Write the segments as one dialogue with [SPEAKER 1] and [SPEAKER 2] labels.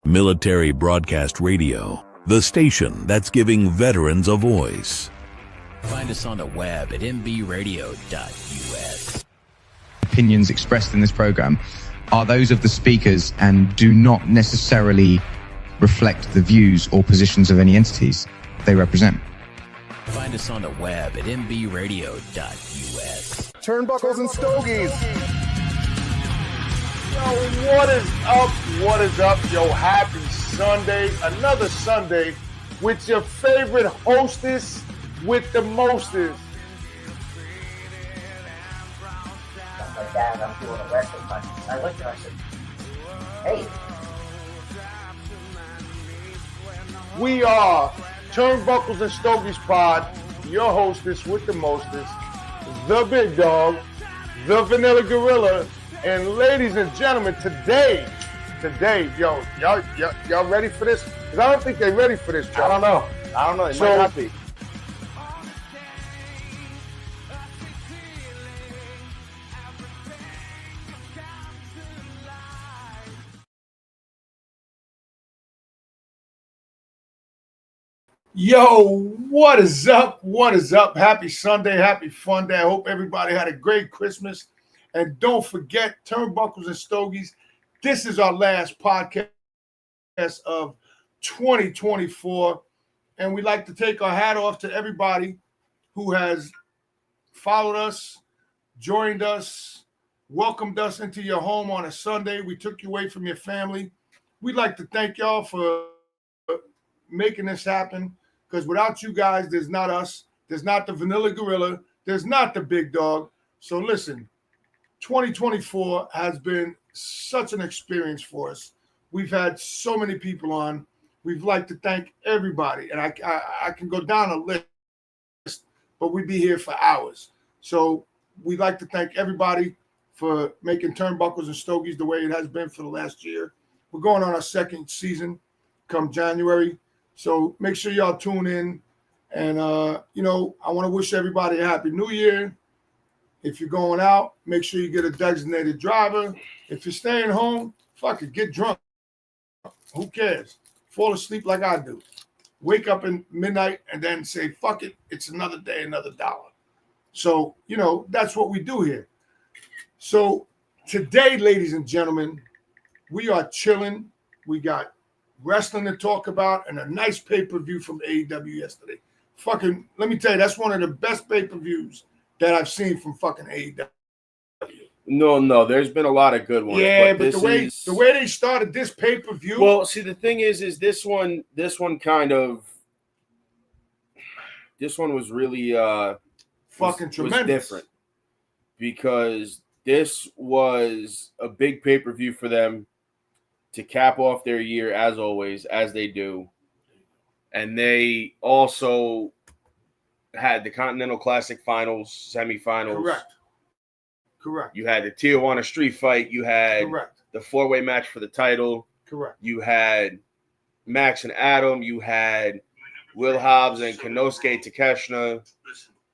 [SPEAKER 1] Military Broadcast Radio, the station that's giving veterans a voice.
[SPEAKER 2] Find us on the web at mbradio.us.
[SPEAKER 3] Opinions expressed in this program are those of the speakers and do not necessarily reflect the views or positions of any entities they represent.
[SPEAKER 2] Find us on the web at mbradio.us.
[SPEAKER 4] Turnbuckles and Stogies. Yo, what is up? What is up? Yo, happy Sunday. Another Sunday with your favorite hostess with the mostest.
[SPEAKER 5] Like that, I'm doing a wrestling punch. I looked at him, I said, hey.
[SPEAKER 4] We are Turnbuckles and Stogies Pod, your hostess with the mostest, the big dog, the vanilla gorilla, and ladies and gentlemen, today, yo, y'all ready for this? Because I don't think they're ready for this, Joe.
[SPEAKER 6] I don't know. It might not be.
[SPEAKER 4] Yo, what is up? What is up? Happy Sunday, happy fun day. I hope everybody had a great Christmas. And don't forget, Turnbuckles and Stogies, this is our last podcast of 2024. And we'd like to take our hat off to everybody who has followed us, joined us, welcomed us into your home on a Sunday. We took you away from your family. We'd like to thank y'all for making this happen. Because without you guys, there's not us. There's not the vanilla gorilla. There's not the big dog. So listen, 2024 has been such an experience for us. We've had so many people on. We'd like to thank everybody. And I can go down a list, but we'd be here for hours. So we'd like to thank everybody for making Turnbuckles and Stogies the way it has been for the last year. We're going on our second season come January. So make sure y'all tune in. And, I want to wish everybody a happy new year. If you're going out, make sure you get a designated driver. If you're staying home, fuck it, get drunk. Who cares? Fall asleep like I do. Wake up in midnight and then say, fuck it, it's another day, another dollar. So, that's what we do here. So today, ladies and gentlemen, we are chilling. We got wrestling to talk about and a nice pay-per-view from AEW yesterday. Fucking, let me tell you, that's one of the best pay-per-views that I've seen from fucking AEW.
[SPEAKER 6] No, there's been a lot of good ones.
[SPEAKER 4] Yeah, but the way they started this pay-per-view.
[SPEAKER 6] Well, see, the thing is this one was really
[SPEAKER 4] fucking tremendous.
[SPEAKER 6] Was different because this was a big pay-per-view for them to cap off their year, as always, as they do. And they also had the Continental Classic Finals, semifinals.
[SPEAKER 4] Correct.
[SPEAKER 6] You had the Tijuana Street Fight. You had the four-way match for the title.
[SPEAKER 4] Correct.
[SPEAKER 6] You had Max and Adam. You had Will Hobbs and Konosuke Takeshita.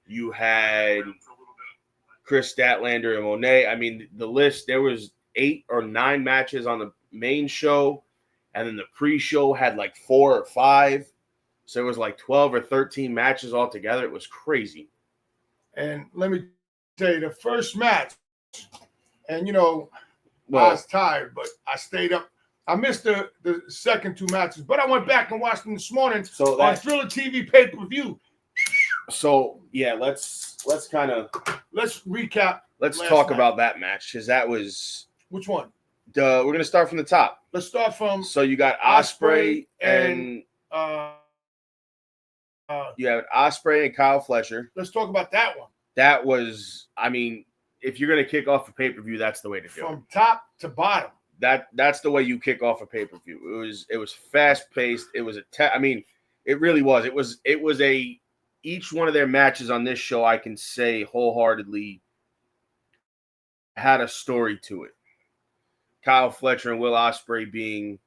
[SPEAKER 6] You had Chris Statlander and Monet. I mean, the list, there was 8 or 9 matches on the main show, and then the pre-show had like 4 or 5. So it was like 12 or 13 matches altogether. It was crazy.
[SPEAKER 4] And let me tell you, the first match, and I was tired, but I stayed up. I missed the second 2 matches, but I went back and watched them this morning on Thriller TV pay-per-view.
[SPEAKER 6] So yeah, let's
[SPEAKER 4] recap.
[SPEAKER 6] Let's talk about that match, because that was
[SPEAKER 4] which one?
[SPEAKER 6] We're gonna start from the top.
[SPEAKER 4] Let's start from.
[SPEAKER 6] So you got Ospreay and you have Ospreay and Kyle Fletcher.
[SPEAKER 4] Let's talk about that one.
[SPEAKER 6] That was, I mean, if you're gonna kick off a pay-per-view, that's the way to do it.
[SPEAKER 4] From top to bottom.
[SPEAKER 6] That's the way you kick off a pay-per-view. It was fast-paced. It was it really was. It was each one of their matches on this show, I can say wholeheartedly, had a story to it. Kyle Fletcher and Will Ospreay being,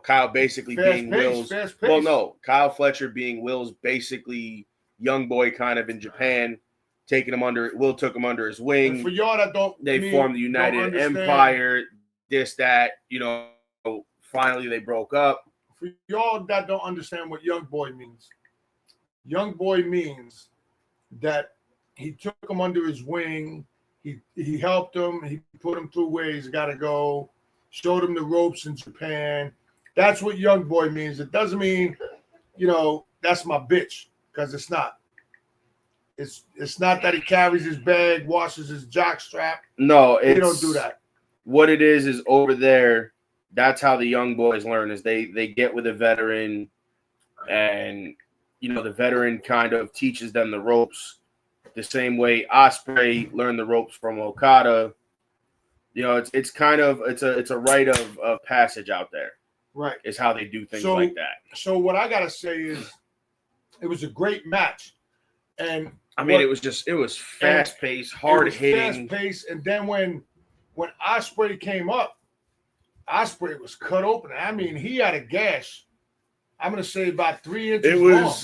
[SPEAKER 6] Kyle basically being Will's. Well, no, Kyle Fletcher being Will's basically young boy kind of in Japan, Will took him under his wing.
[SPEAKER 4] And for y'all that
[SPEAKER 6] they formed the United Empire, this, that, finally they broke up.
[SPEAKER 4] For y'all that don't understand what young boy means that he took him under his wing. He helped him. He put him through where he's got to go. Showed him the ropes in Japan. That's what young boy means. It doesn't mean, that's my bitch, because it's not. It's not that he carries his bag, washes his jock strap.
[SPEAKER 6] No,
[SPEAKER 4] he don't do that.
[SPEAKER 6] What it is over there, that's how the young boys learn, is they get with a veteran, and the veteran kind of teaches them the ropes the same way Ospreay learned the ropes from Okada. It's kind of it's a rite of passage out there.
[SPEAKER 4] Right.
[SPEAKER 6] Is how they do things like that.
[SPEAKER 4] So what I gotta say is it was a great match. And
[SPEAKER 6] it was fast paced, hard hitting.
[SPEAKER 4] Fast paced, and then when Ospreay came up, Ospreay was cut open. I mean, he had a gash. I'm gonna say about 3 inches long.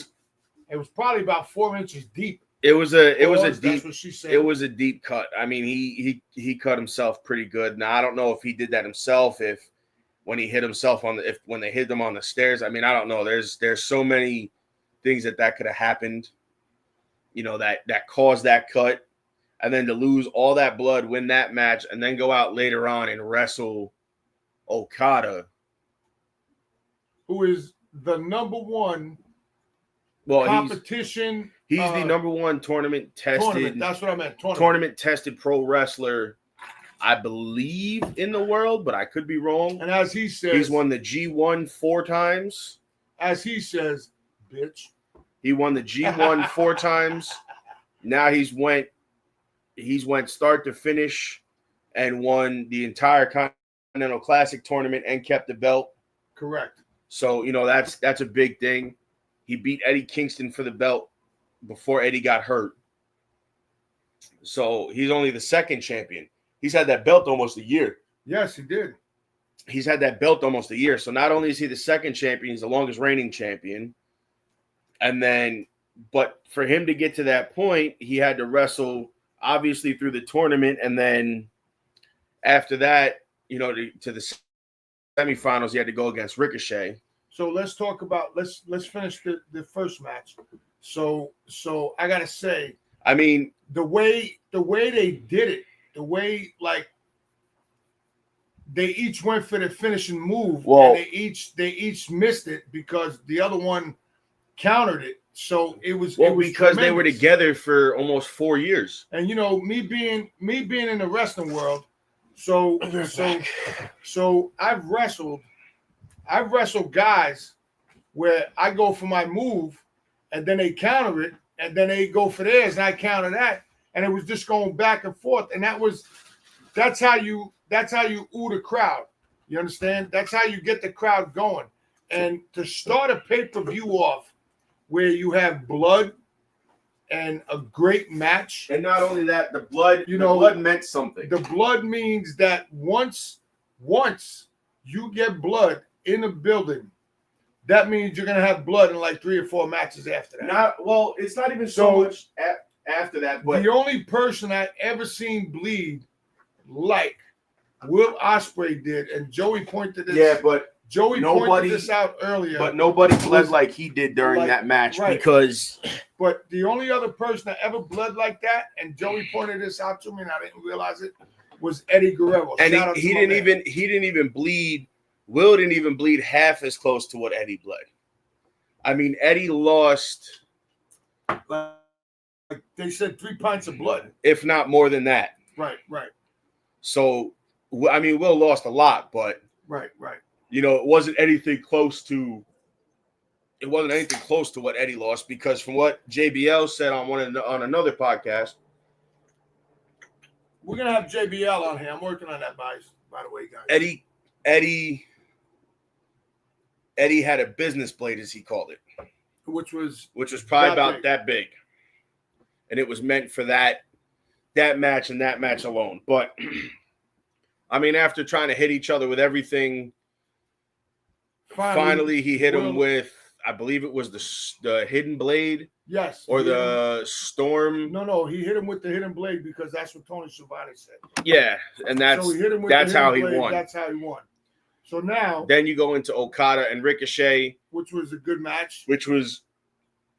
[SPEAKER 4] It was probably about 4 inches deep.
[SPEAKER 6] It was a deep.
[SPEAKER 4] That's what she said.
[SPEAKER 6] It was a deep cut. I mean, he cut himself pretty good. Now I don't know if he did that himself. When he hit himself when they hit him on the stairs. I mean, I don't know. There's so many things that could have happened. That caused that cut, and then to lose all that blood, win that match, and then go out later on and wrestle Okada,
[SPEAKER 4] who is the number one competition.
[SPEAKER 6] He's the number one tournament tested.
[SPEAKER 4] That's what I meant.
[SPEAKER 6] Tournament tested pro wrestler, I believe, in the world, but I could be wrong.
[SPEAKER 4] And as he says,
[SPEAKER 6] he's won the G1 4 times.
[SPEAKER 4] As he says, bitch.
[SPEAKER 6] He won the G1 4 times. Now he's went start to finish and won the entire Continental Classic tournament and kept the belt.
[SPEAKER 4] Correct.
[SPEAKER 6] So, that's a big thing. He beat Eddie Kingston for the belt before Eddie got hurt. So he's only the second champion. He's had that belt almost a year.
[SPEAKER 4] Yes, he did.
[SPEAKER 6] He's had that belt almost a year. So not only is he the second champion, he's the longest reigning champion. And then, but for him to get to that point, he had to wrestle obviously through the tournament. And then after that, to the semifinals, he had to go against Ricochet.
[SPEAKER 4] So let's talk about, let's finish the first match. So I got to say,
[SPEAKER 6] I mean,
[SPEAKER 4] the way they did it, the way they each went for the finishing move, and they each missed it because the other one countered it. So it was
[SPEAKER 6] because
[SPEAKER 4] tremendous.
[SPEAKER 6] They were together for almost 4 years.
[SPEAKER 4] And me being in the wrestling world, so I've wrestled guys where I go for my move and then they counter it and then they go for theirs and I counter that, and it was just going back and forth, and that's how you ooh the crowd. You understand? That's how you get the crowd going. And to start a pay-per-view off where you have blood and a great match.
[SPEAKER 6] And not only that, the blood meant something.
[SPEAKER 4] The blood means that once you get blood in a building, that means you're going to have blood in like 3 or 4 matches after that.
[SPEAKER 6] It's not even so much after that. But
[SPEAKER 4] the only person I ever seen bleed like Will Ospreay did, and Joey pointed this.
[SPEAKER 6] Yeah, but
[SPEAKER 4] Joey pointed this out earlier.
[SPEAKER 6] But nobody bled like he did during that match, right? Because.
[SPEAKER 4] But the only other person that ever bled like that, and Joey pointed this out to me, and I didn't realize it, was Eddie Guerrero.
[SPEAKER 6] And he didn't even bleed. Will didn't even bleed half as close to what Eddie bled. I mean, Eddie lost.
[SPEAKER 4] Like they said, 3 pints of blood,
[SPEAKER 6] if not more than that.
[SPEAKER 4] Right.
[SPEAKER 6] So, I mean, Will lost a lot, but
[SPEAKER 4] right.
[SPEAKER 6] It wasn't anything close to. It wasn't anything close to what Eddie lost, because from what JBL said on another podcast,
[SPEAKER 4] we're gonna have JBL on here. I'm working on that, by the way, guys.
[SPEAKER 6] Eddie had a business blade, as he called it,
[SPEAKER 4] which was
[SPEAKER 6] probably about that big, and it was meant for that match and that match alone. But I mean, after trying to hit each other with everything, finally he hit him with, I believe it was the hidden blade.
[SPEAKER 4] Yes.
[SPEAKER 6] Or the storm.
[SPEAKER 4] No, he hit him with the hidden blade because that's what Tony Schiavone said.
[SPEAKER 6] Yeah, and that's how he won.
[SPEAKER 4] That's how he won. So now,
[SPEAKER 6] then you go into Okada and Ricochet,
[SPEAKER 4] which was a good match.
[SPEAKER 6] which was,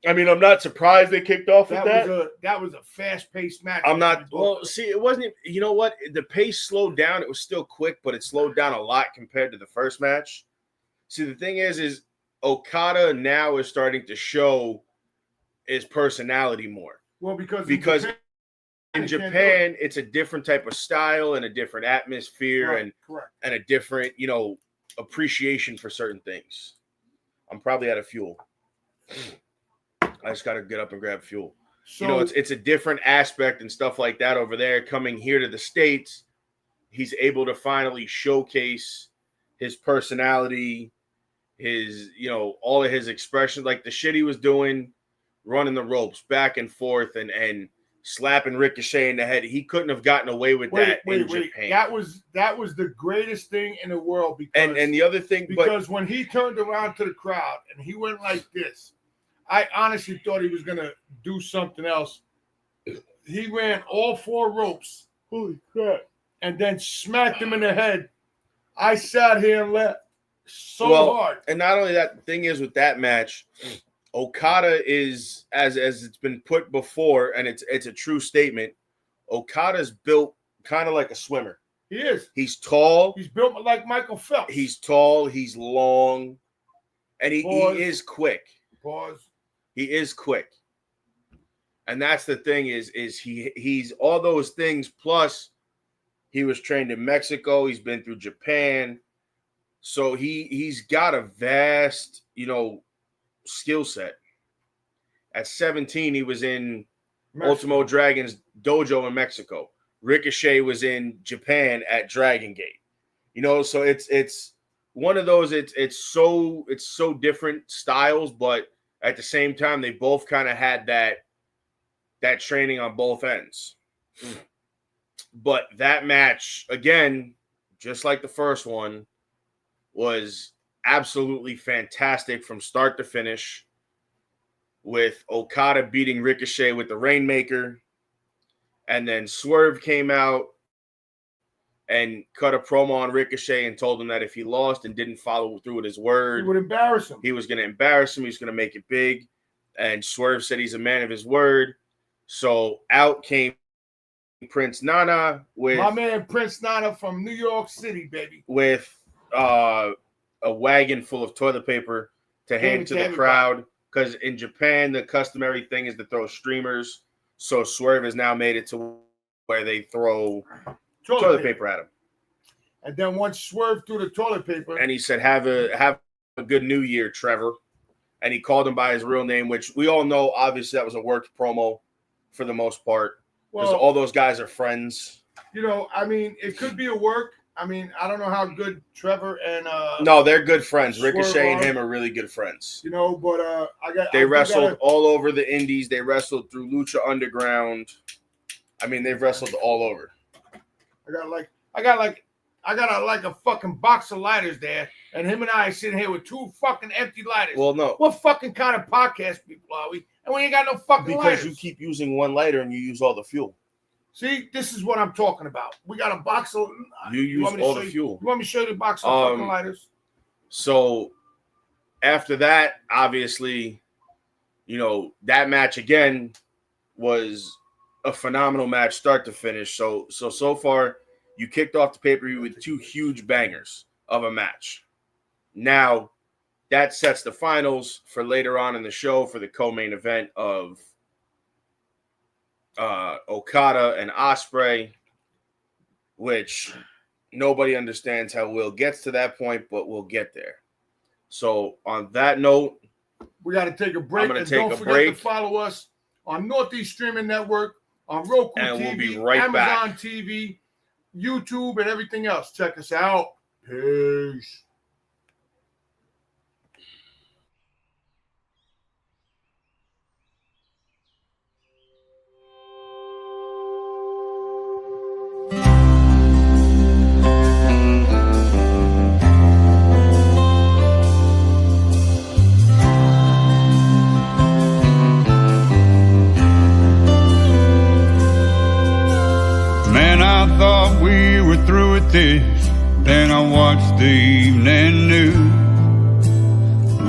[SPEAKER 6] I mean, I'm not surprised they kicked off with that.
[SPEAKER 4] That was a fast-paced match.
[SPEAKER 6] I'm not. Well, see, it wasn't. You know what? The pace slowed down. It was still quick, but it slowed down a lot compared to the first match. See, the thing is Okada now is starting to show his personality more.
[SPEAKER 4] Well, because
[SPEAKER 6] in Japan, it's a different type of style and a different atmosphere and a different, appreciation for certain things. I'm probably out of fuel. I just got to get up and grab fuel. So, it's a different aspect and stuff like that over there. Coming here to the States, he's able to finally showcase his personality, his, all of his expressions, like the shit he was doing, running the ropes back and forth and slapping Ricochet in the head. He couldn't have gotten away with that in Japan.
[SPEAKER 4] That was the greatest thing in the world. Because,
[SPEAKER 6] and the other thing,
[SPEAKER 4] because when he turned around to the crowd and he went like this, I honestly thought he was going to do something else. He ran all 4 ropes. Holy crap. And then smacked him in the head. I sat here and laughed so hard.
[SPEAKER 6] And not only that, the thing is with that match, Okada is, as it's been put before, and it's a true statement, Okada's built kind of like a swimmer.
[SPEAKER 4] He is.
[SPEAKER 6] He's tall.
[SPEAKER 4] He's built like Michael Phelps.
[SPEAKER 6] He's tall. He's long. And he is quick. He is quick. And that's the thing is he's all those things, plus he was trained in Mexico. He's been through Japan. So he's got a vast, skill set. At 17, he was in Ultimo Dragon's dojo in Mexico. Ricochet was in Japan at Dragon Gate. So it's one of those. It's so different styles, but at the same time, they both kind of had that training on both ends. But that match, again, just like the first one, was absolutely fantastic from start to finish, with Okada beating Ricochet with the Rainmaker. And then Swerve came out and cut a promo on Ricochet and told him that if he lost and didn't follow through with his word,
[SPEAKER 4] he would embarrass him.
[SPEAKER 6] He was going to embarrass him. He was going to make it big. And Swerve said he's a man of his word. So out came Prince Nana with
[SPEAKER 4] my man Prince Nana from New York City, baby,
[SPEAKER 6] with a wagon full of toilet paper to hand to the crowd, because in Japan the customary thing is to throw streamers. So Swerve has now made it to where they throw toilet paper at him.
[SPEAKER 4] And then once Swerve threw the toilet paper,
[SPEAKER 6] and he said, "Have a good New Year, Trevor." And he called him by his real name, which we all know. Obviously, that was a worked promo for the most part, because all those guys are friends.
[SPEAKER 4] It could be a work. I don't know how good Trevor and
[SPEAKER 6] no, they're good friends. Ricochet and him are really good friends.
[SPEAKER 4] But
[SPEAKER 6] they wrestled all over the indies. They wrestled through Lucha Underground. They've wrestled all over.
[SPEAKER 4] I got a fucking box of lighters there, and him and I are sitting here with 2 fucking empty lighters.
[SPEAKER 6] Well, no.
[SPEAKER 4] What fucking kind of podcast people are we? And we ain't got no fucking lighters.
[SPEAKER 6] Because you keep using one lighter and you use all the fuel.
[SPEAKER 4] See, this is what I'm talking about. We got a box of...
[SPEAKER 6] You use all the fuel.
[SPEAKER 4] You want me to show you the box of fucking lighters?
[SPEAKER 6] So, after that, obviously, that match again was a phenomenal match, start to finish. So far, you kicked off the pay-per-view with 2 huge bangers of a match. Now, that sets the finals for later on in the show for the co-main event of Okada and Ospreay, which nobody understands how Will gets to that point, but we'll get there. So on that note,
[SPEAKER 4] we got to take a break. Don't forget to follow us on Northeast Streaming Network, on Roku
[SPEAKER 6] and
[SPEAKER 4] TV,
[SPEAKER 6] we'll be right
[SPEAKER 4] Amazon
[SPEAKER 6] back.
[SPEAKER 4] TV, YouTube, and everything else. Check us out. Peace.
[SPEAKER 7] Man, I thought we were through with this. Then I watched the evening news.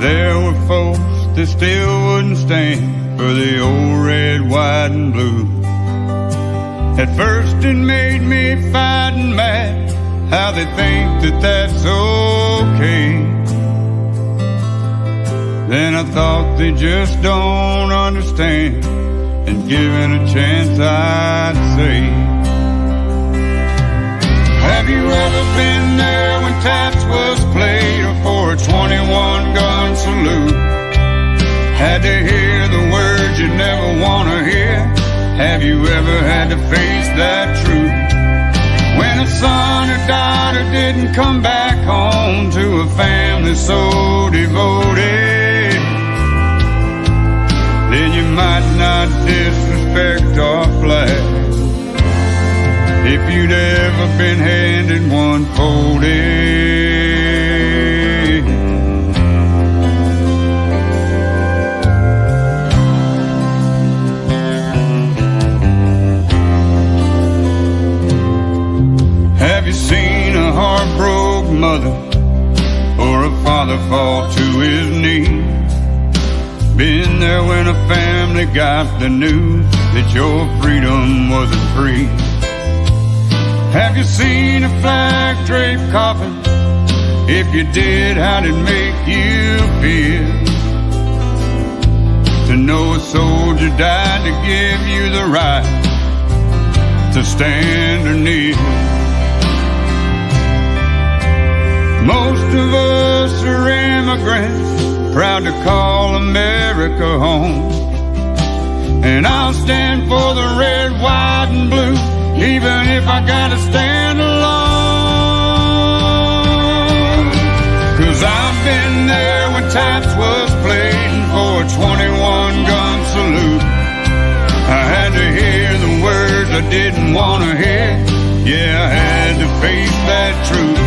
[SPEAKER 7] There were folks that still wouldn't stand for the old red, white, and blue. At first it made me fight and mad how they think that that's okay. Then I thought they just don't understand, and given a chance I'd say, have you ever been there when taps was played, or for a 21-gun salute? Had to hear the words you never want to hear. Have you ever had to face that truth? When a son or daughter didn't come back home to a family so devoted, then you might not disrespect our flag. If you'd ever been handed one folded. Have you seen a heartbroken mother or a father fall to his knees? Been there when a family got the news that your freedom wasn't free? Have you seen a flag draped coffin? If you did, how did it make you feel to know a soldier died to give you the right to stand or kneel? Most of us are immigrants, proud to call America home. And I'll stand for the red, white, and blue, even if I gotta stand alone. 'Cause I've been there when taps was played for a 21-gun salute. I had to hear the words I didn't want to hear. Yeah, I had to face that truth.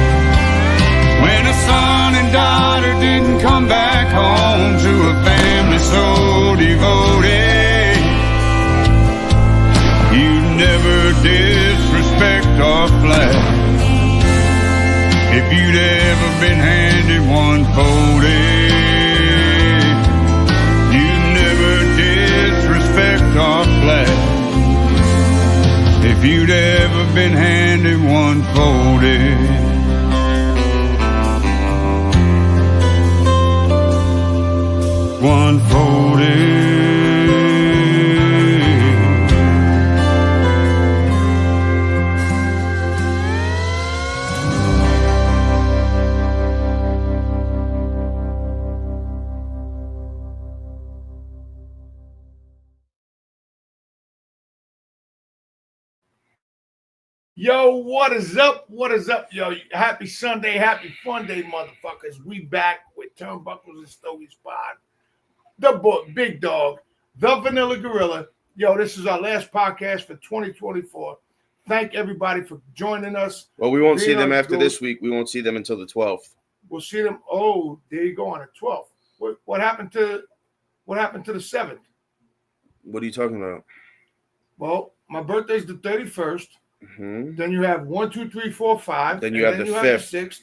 [SPEAKER 7] When a son and daughter didn't come back home to a family so devoted, you never disrespect our flag. If you'd ever been handed one folded, you never disrespect our flag. If you'd ever been handed one folded. One folded.
[SPEAKER 4] Yo, what is up? What is up, yo? Happy Sunday, happy fun day, motherfuckers. We back with Turnbuckles and Stogies Pod. The book, Big Dog, the Vanilla Gorilla. Yo, this is our last podcast for 2024. Thank everybody for joining us.
[SPEAKER 6] Well, we won't see them after this week. We won't see them until the 12th.
[SPEAKER 4] We'll see them. Oh, there you go on the 12th. What happened to the 7th?
[SPEAKER 6] What are you talking about?
[SPEAKER 4] Well, my birthday's the 31st.
[SPEAKER 6] Mm-hmm.
[SPEAKER 4] Then you have 1, 2, 3, 4, 5.
[SPEAKER 6] Then you have the 5th.
[SPEAKER 4] The 6th.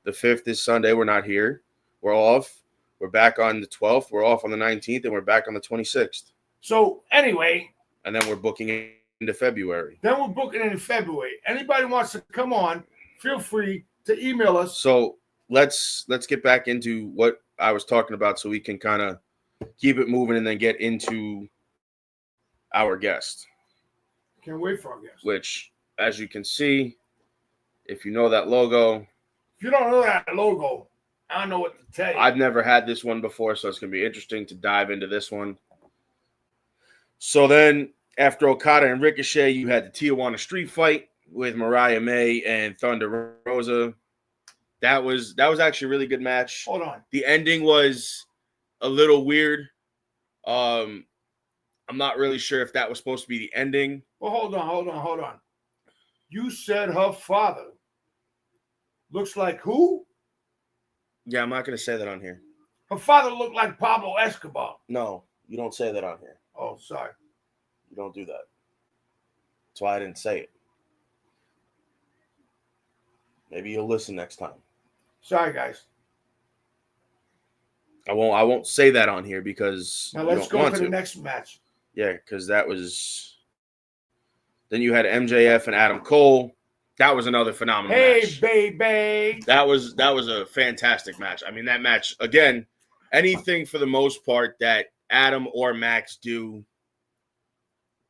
[SPEAKER 6] The 5th is Sunday. We're not here. We're off. We're back on the 12th. We're off on the 19th, and we're back on the 26th.
[SPEAKER 4] So anyway,
[SPEAKER 6] and then we're booking into February.
[SPEAKER 4] Then we're booking into February. Anybody wants to come on, feel free to email us.
[SPEAKER 6] So let's get back into what I was talking about, so we can kind of keep it moving and then get into our guest.
[SPEAKER 4] Can't wait for our guest.
[SPEAKER 6] Which, as you can see, if you know that logo.
[SPEAKER 4] If you don't know that logo, I don't know what to tell you.
[SPEAKER 6] I've never had this one before, so it's going to be interesting to dive into this one. So then, after Okada and Ricochet, you had the Tijuana Street Fight with Mariah May and Thunder Rosa. That was actually a really good match.
[SPEAKER 4] Hold on.
[SPEAKER 6] The ending was a little weird. I'm not really sure if that was supposed to be the ending.
[SPEAKER 4] Well, hold on. You said her father looks like who?
[SPEAKER 6] Yeah, I'm not going to say that on here.
[SPEAKER 4] Her father looked like Pablo Escobar.
[SPEAKER 6] No, you don't say that on here.
[SPEAKER 4] Oh, sorry.
[SPEAKER 6] You don't do that. That's why I didn't say it. Maybe you'll listen next time.
[SPEAKER 4] Sorry, guys.
[SPEAKER 6] I won't say that on here because
[SPEAKER 4] Now let's go to the next match.
[SPEAKER 6] Yeah, because that was. Then you had MJF and Adam Cole. That was another phenomenal match.
[SPEAKER 4] Hey, baby.
[SPEAKER 6] That was a fantastic match. I mean, that match, again, anything for the most part that Adam or Max do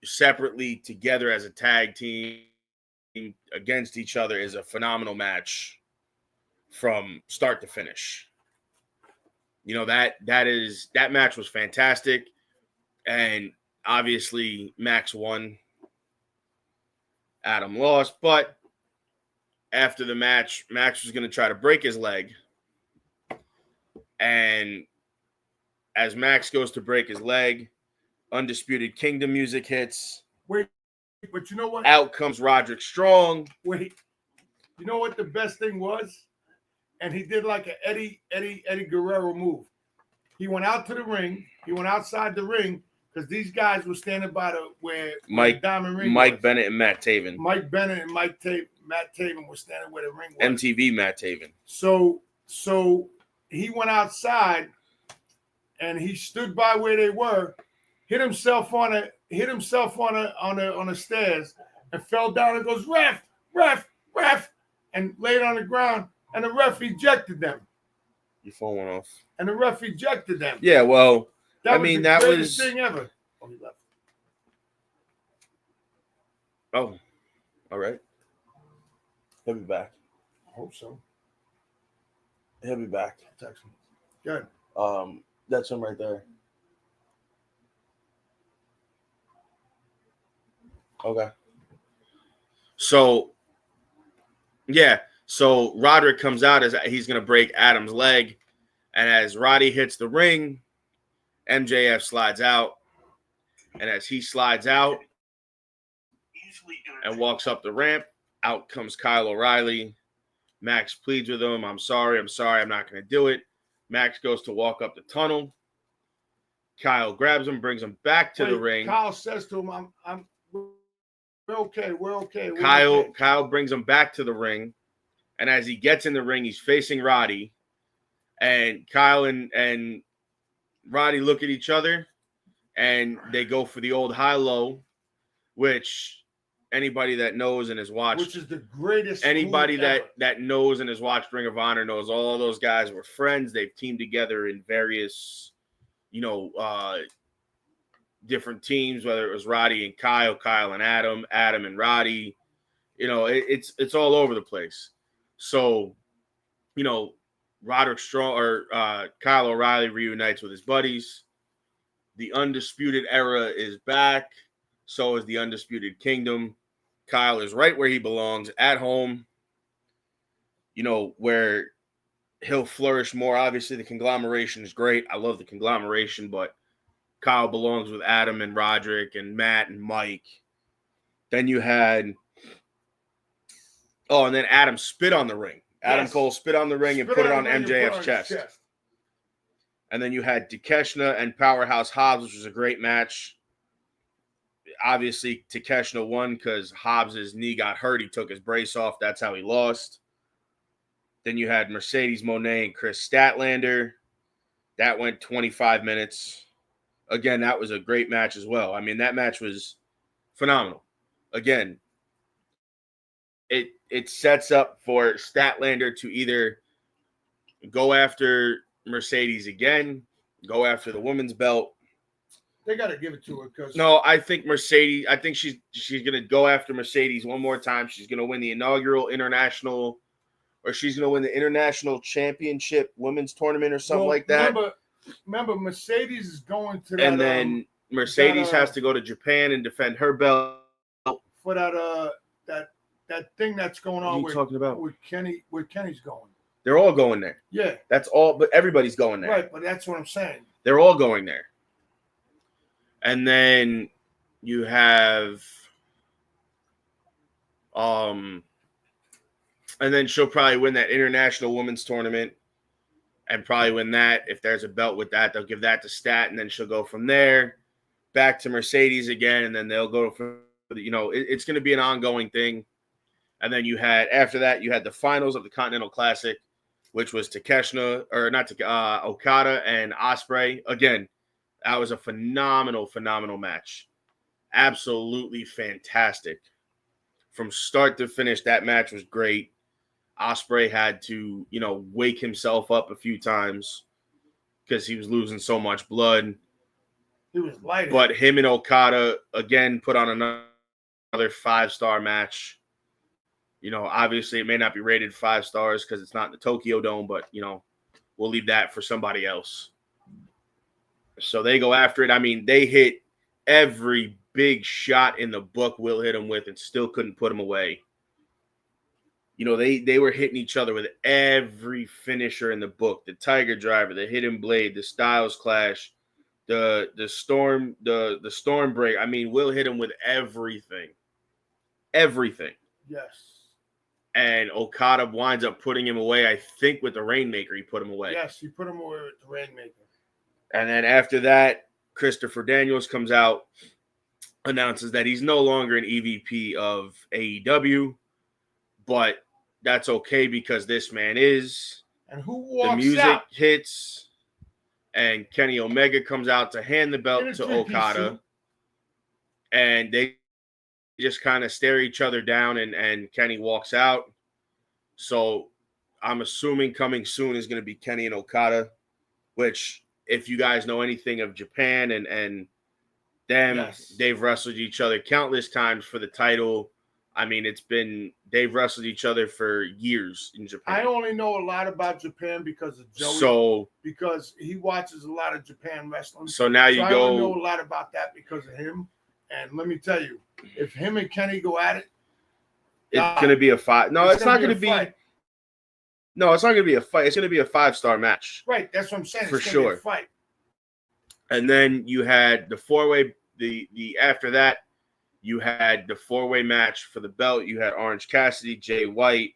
[SPEAKER 6] separately together as a tag team against each other is a phenomenal match from start to finish. You know, that match was fantastic. And obviously Max won. Adam lost, but after the match, Max was going to try to break his leg. And as Max goes to break his leg, Undisputed Kingdom music hits.
[SPEAKER 4] Wait, but you know what?
[SPEAKER 6] Out comes Roderick Strong.
[SPEAKER 4] Wait, you know what the best thing was? And he did like an Eddie Guerrero move. He went out to the ring. He went outside the ring because these guys were standing by where the diamond ring
[SPEAKER 6] Mike
[SPEAKER 4] was.
[SPEAKER 6] Bennett and Matt Taven.
[SPEAKER 4] Mike Bennett and Matt Taven were standing where the ring was.
[SPEAKER 6] MTV Matt Taven.
[SPEAKER 4] So he went outside and he stood by where they were, hit himself on the stairs and fell down and goes, ref, and laid on the ground, and the ref ejected them.
[SPEAKER 6] Your phone went off.
[SPEAKER 4] And the ref ejected them.
[SPEAKER 6] Yeah, well,
[SPEAKER 4] that
[SPEAKER 6] was the
[SPEAKER 4] greatest thing ever. Oh, he left.
[SPEAKER 6] Oh, all right. He'll be back.
[SPEAKER 4] I hope so.
[SPEAKER 6] He'll be back.
[SPEAKER 4] Text me. Good.
[SPEAKER 6] That's him right there. Okay. So, yeah. So Roderick comes out as he's going to break Adam's leg. And as Roddy hits the ring, MJF slides out. And as he slides out and walks up the ramp, out comes Kyle O'Reilly. Max pleads with him. I'm sorry, I'm not going to do it. Max goes to walk up the tunnel. Kyle grabs him, brings him back to the ring.
[SPEAKER 4] Kyle says to him, we're okay.
[SPEAKER 6] Kyle brings him back to the ring. And as he gets in the ring, he's facing Roddy. And Kyle and Roddy look at each other. And they go for the old high-low, which anybody that knows and has watched.
[SPEAKER 4] Which is the greatest.
[SPEAKER 6] Anybody that knows and has watched Ring of Honor knows all those guys were friends. They've teamed together in various, different teams, whether it was Roddy and Kyle and Adam and Roddy. It's all over the place. So, Roderick Strong or Kyle O'Reilly reunites with his buddies. The Undisputed Era is back. So is the Undisputed Kingdom. Kyle is right where he belongs, at home, where he'll flourish more. Obviously, the conglomeration is great. I love the conglomeration, but Kyle belongs with Adam and Roderick and Matt and Mike. Then you had, and then Adam spit on the ring. Adam Cole spit on the ring and put it on MJF's chest. And then you had Takeshita and Powerhouse Hobbs, which was a great match. Obviously, Takeshita won because Hobbs' knee got hurt. He took his brace off. That's how he lost. Then you had Mercedes Moné and Chris Statlander. That went 25 minutes. Again, that was a great match as well. I mean, that match was phenomenal. Again, it sets up for Statlander to either go after Mercedes again, go after the women's belt.
[SPEAKER 4] They got to give it to her because
[SPEAKER 6] no, I think Mercedes. I think she's gonna go after Mercedes one more time. She's gonna win the inaugural international, or she's gonna win the international championship women's tournament or something like that.
[SPEAKER 4] Remember, Mercedes is going to that,
[SPEAKER 6] and then Mercedes has to go to Japan and defend her belt
[SPEAKER 4] for that thing that's going on.
[SPEAKER 6] What are you talking about?
[SPEAKER 4] With Kenny, where Kenny's going.
[SPEAKER 6] They're all going there.
[SPEAKER 4] Yeah,
[SPEAKER 6] that's all. But everybody's going there.
[SPEAKER 4] Right, but that's what I'm saying.
[SPEAKER 6] They're all going there. And then you have, and then she'll probably win that international women's tournament, and probably win that. If there's a belt with that, they'll give that to Stat, and then she'll go from there back to Mercedes again, and then they'll go for it's going to be an ongoing thing. And then after that, you had the finals of the Continental Classic, which was Okada and Ospreay. Again, that was a phenomenal match. Absolutely fantastic. From start to finish, that match was great. Ospreay had to, wake himself up a few times because he was losing so much blood.
[SPEAKER 4] He was lighting.
[SPEAKER 6] But him and Okada, again, put on another 5-star match. Obviously it may not be rated 5 stars because it's not in the Tokyo Dome, but, we'll leave that for somebody else. So they go after it. I mean, they hit every big shot in the book Will hit him with and still couldn't put him away. They were hitting each other with every finisher in the book. The Tiger Driver, the Hidden Blade, the Styles Clash, the Storm Break. I mean, Will hit him with everything. Everything.
[SPEAKER 4] Yes.
[SPEAKER 6] And Okada winds up putting him away, I think, with the Rainmaker. He put him away.
[SPEAKER 4] Yes, he put him away with the Rainmaker. And
[SPEAKER 6] then after that, Christopher Daniels comes out, announces that he's no longer an EVP of AEW, but that's okay because this man is.
[SPEAKER 4] And who walks
[SPEAKER 6] out? The music
[SPEAKER 4] out?
[SPEAKER 6] hits, and Kenny Omega comes out to hand the belt to Okada, and they just kind of stare each other down, and Kenny walks out. So I'm assuming coming soon is going to be Kenny and Okada, which, if you guys know anything of Japan and them, yes, they've wrestled each other countless times for the title. I mean, they've wrestled each other for years in Japan.
[SPEAKER 4] I only know a lot about Japan because of Joey. Because he watches a lot of Japan wrestling.
[SPEAKER 6] So now I only
[SPEAKER 4] know a lot about that because of him. And let me tell you, if him and Kenny go at it,
[SPEAKER 6] it's going to be a fight. No, it's not going to be. No, it's not going to be a fight. It's going to be a 5-star match.
[SPEAKER 4] Right, that's what I'm saying.
[SPEAKER 6] For sure.
[SPEAKER 4] Fight.
[SPEAKER 6] And then you had the 4-way. After that, you had the 4-way match for the belt. You had Orange Cassidy, Jay White,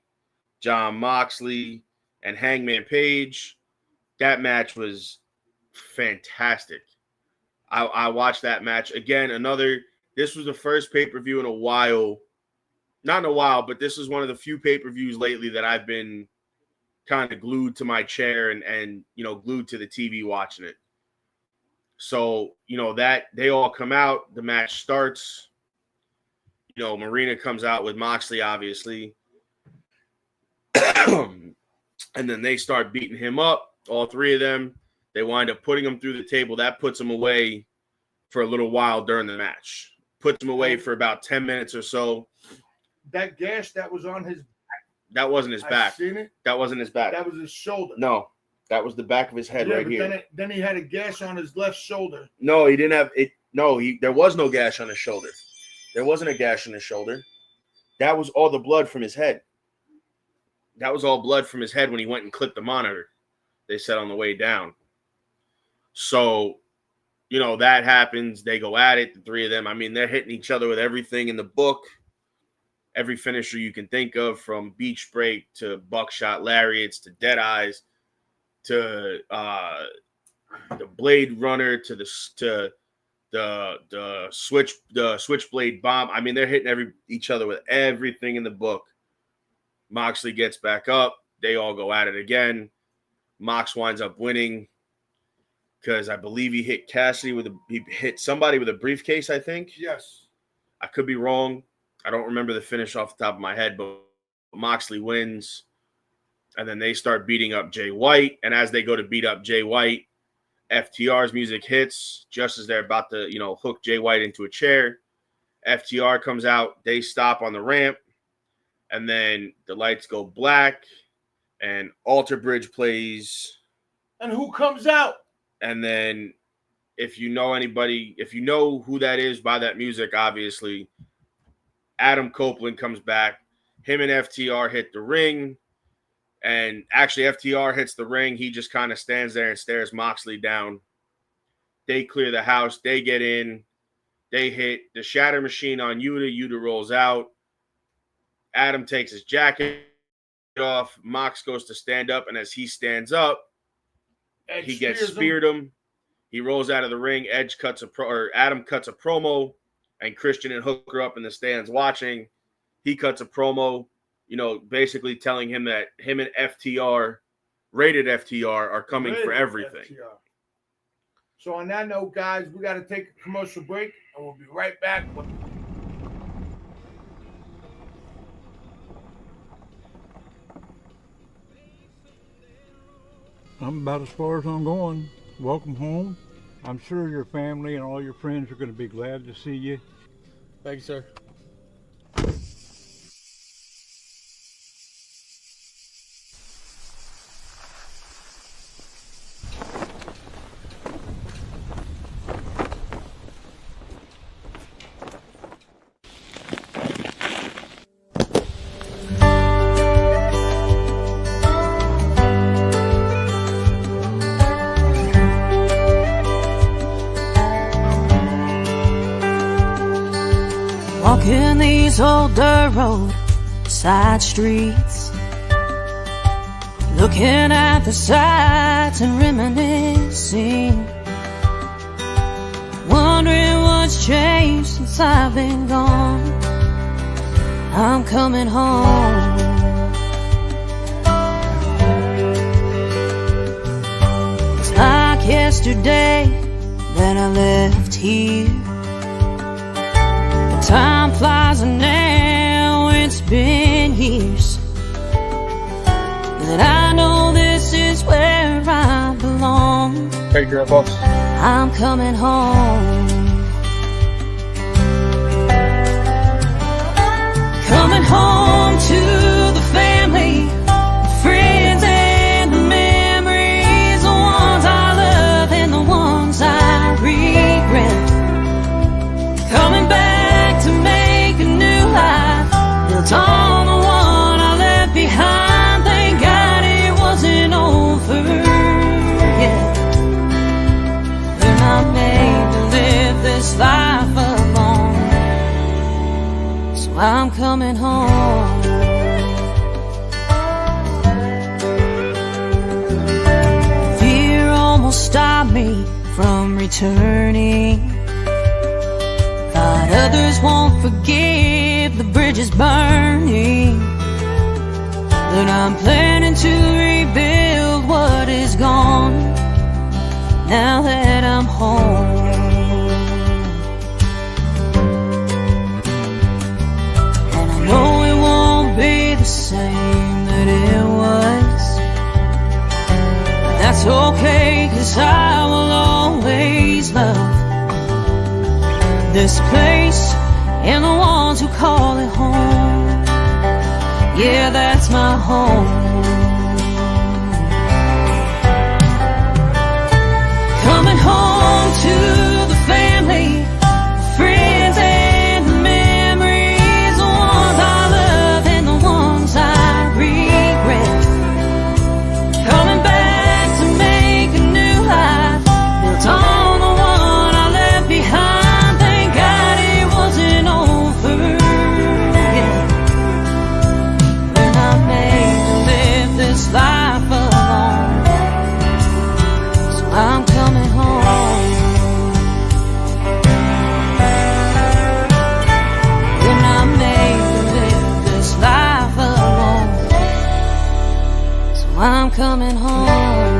[SPEAKER 6] Jon Moxley, and Hangman Page. That match was fantastic. I watched that match again. This was the first pay-per-view in a while. Not in a while, but this is one of the few pay-per-views lately that I've been kind of glued to my chair and glued to the TV watching it. So, that they all come out, the match starts. Marina comes out with Moxley, obviously. And then they start beating him up, all three of them. They wind up putting him through the table. That puts him away for a little while during the match. Puts him away for about 10 minutes or so.
[SPEAKER 4] That gash that was on his back.
[SPEAKER 6] That wasn't his back.
[SPEAKER 4] Seen it?
[SPEAKER 6] That wasn't his back.
[SPEAKER 4] That was his shoulder.
[SPEAKER 6] No, that was the back of his head right here.
[SPEAKER 4] Then he had a gash on his left shoulder.
[SPEAKER 6] No, he didn't have it. No, there was no gash on his shoulder. There wasn't a gash on his shoulder. That was all the blood from his head. That was all blood from his head when he went and clipped the monitor, they said on the way down. So, that happens. They go at it, the three of them. I mean, they're hitting each other with everything in the book. Every finisher you can think of, from beach break to buckshot lariats to dead eyes to the blade runner to the switchblade bomb. I mean, they're hitting each other with everything in the book. Moxley gets back up. They all go at it again. Mox winds up winning because I believe he hit Cassidy he hit somebody with a briefcase, I think.
[SPEAKER 4] Yes.
[SPEAKER 6] I could be wrong. I don't remember the finish off the top of my head, but Moxley wins. And then they start beating up Jay White. And as they go to beat up Jay White, FTR's music hits just as they're about to, hook Jay White into a chair. FTR comes out. They stop on the ramp. And then the lights go black. And Alter Bridge plays.
[SPEAKER 4] And who comes out?
[SPEAKER 6] And then if you know who that is by that music, obviously, Adam Copeland comes back. Him and FTR hit the ring. And actually, FTR hits the ring. He just kind of stands there and stares Moxley down. They clear the house. They get in. They hit the Shatter Machine on Yuta. Yuta rolls out. Adam takes his jacket off. Mox goes to stand up. And as he stands up, he gets speared him. He rolls out of the ring. Adam cuts a promo. And Christian and Hook are up in the stands watching. He cuts a promo. basically telling him that him and FTR, rated FTR, are coming for everything.
[SPEAKER 4] FTR. So on that note, guys, we got to take a commercial break, and we'll be right back.
[SPEAKER 8] I'm about as far as I'm going. Welcome home. I'm sure your family and all your friends are going to be glad to see you.
[SPEAKER 9] Thank you, sir.
[SPEAKER 10] Walking these old dirt road side streets, looking at the sights and reminiscing, wondering what's changed since I've been gone. I'm coming home. It's like yesterday that I left here. Time flies and now it's been years, but I know this is where I belong.
[SPEAKER 9] Take care, boss.
[SPEAKER 10] I'm coming home. Coming home to the family, friends and the memories, the ones I love and the ones I regret. Coming back to make a new life, built on the one I left behind. Thank God it wasn't over yet. We're not made to live this life alone, so I'm coming home. Fear almost stopped me from returning. Thought others won't forgive the bridges burning, but I'm planning to rebuild what is gone now that I'm home. And I know it won't be the same that it was, but that's okay, 'cause I will always love this place and the ones who call it home. Yeah, that's my home. Coming home to the family, friends and the memories, the ones I love and the ones I regret. Coming back to make a new life, built on the one I left behind. Life alone, so I'm coming home. We're not made to live this life alone, so I'm coming home.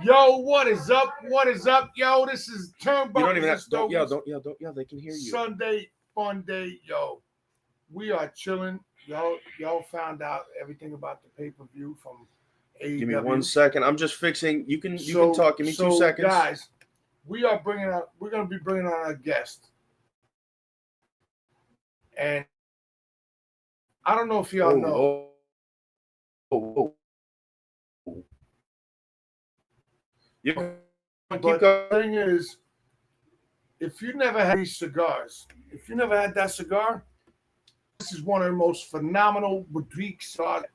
[SPEAKER 4] Yo, what is up? What is up? Yo, this is Turnbuckles.
[SPEAKER 6] You don't even have to. Don't yell. They can hear you.
[SPEAKER 4] Sunday fun day. Yo, we are chilling. Y'all found out everything about the pay-per-view from AEW.
[SPEAKER 6] Give me 1 second. I'm just fixing. You can talk. Give me 2 seconds.
[SPEAKER 4] Guys, we're going to be bringing on a guest. And I don't know if y'all know.
[SPEAKER 6] Yeah.
[SPEAKER 4] But the thing is, if you never had these cigars, if you never had that cigar, this is one of the most phenomenal boutique cigars.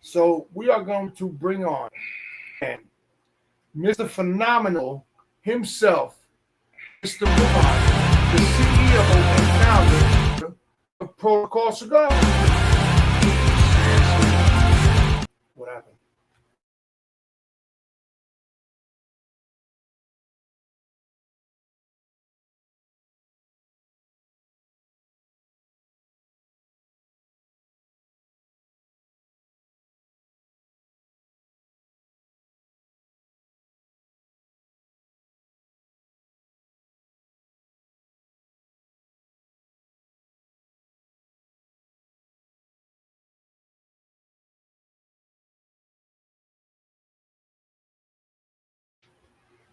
[SPEAKER 4] So we are going to bring on Mr. Phenomenal himself, Mr. Juan, the CEO and founder of Protocol Cigars. What happened?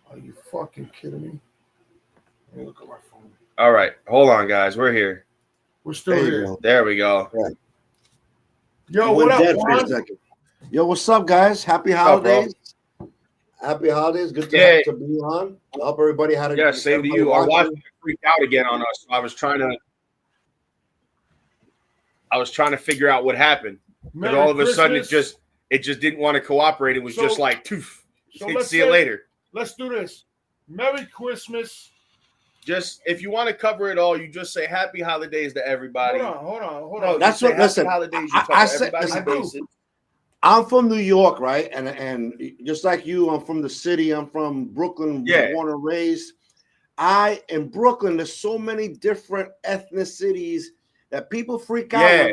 [SPEAKER 4] Are you fucking kidding me? Let me look at my phone.
[SPEAKER 6] All right. Hold on, guys. We're here.
[SPEAKER 4] We're still here.
[SPEAKER 6] There we go.
[SPEAKER 11] Right.
[SPEAKER 4] Yo, what up, Juan?
[SPEAKER 11] Yo, what's up, guys? Happy holidays. Happy holidays. Good to be on. I hope everybody had a
[SPEAKER 6] good same to you. Our wife freaked out again on us. So I was trying to figure out what happened. But all of a sudden it just didn't want to cooperate. It was just like, toof. So see you later.
[SPEAKER 4] Let's do this. Merry Christmas.
[SPEAKER 6] Just if you want to cover it all, you just say happy holidays to everybody.
[SPEAKER 4] Hold on.
[SPEAKER 11] That's what. Listen,
[SPEAKER 6] holidays.
[SPEAKER 11] I'm from New York, right? And just like you, I'm from the city. I'm from Brooklyn, born and raised. In Brooklyn, there's so many different ethnicities that people freak out.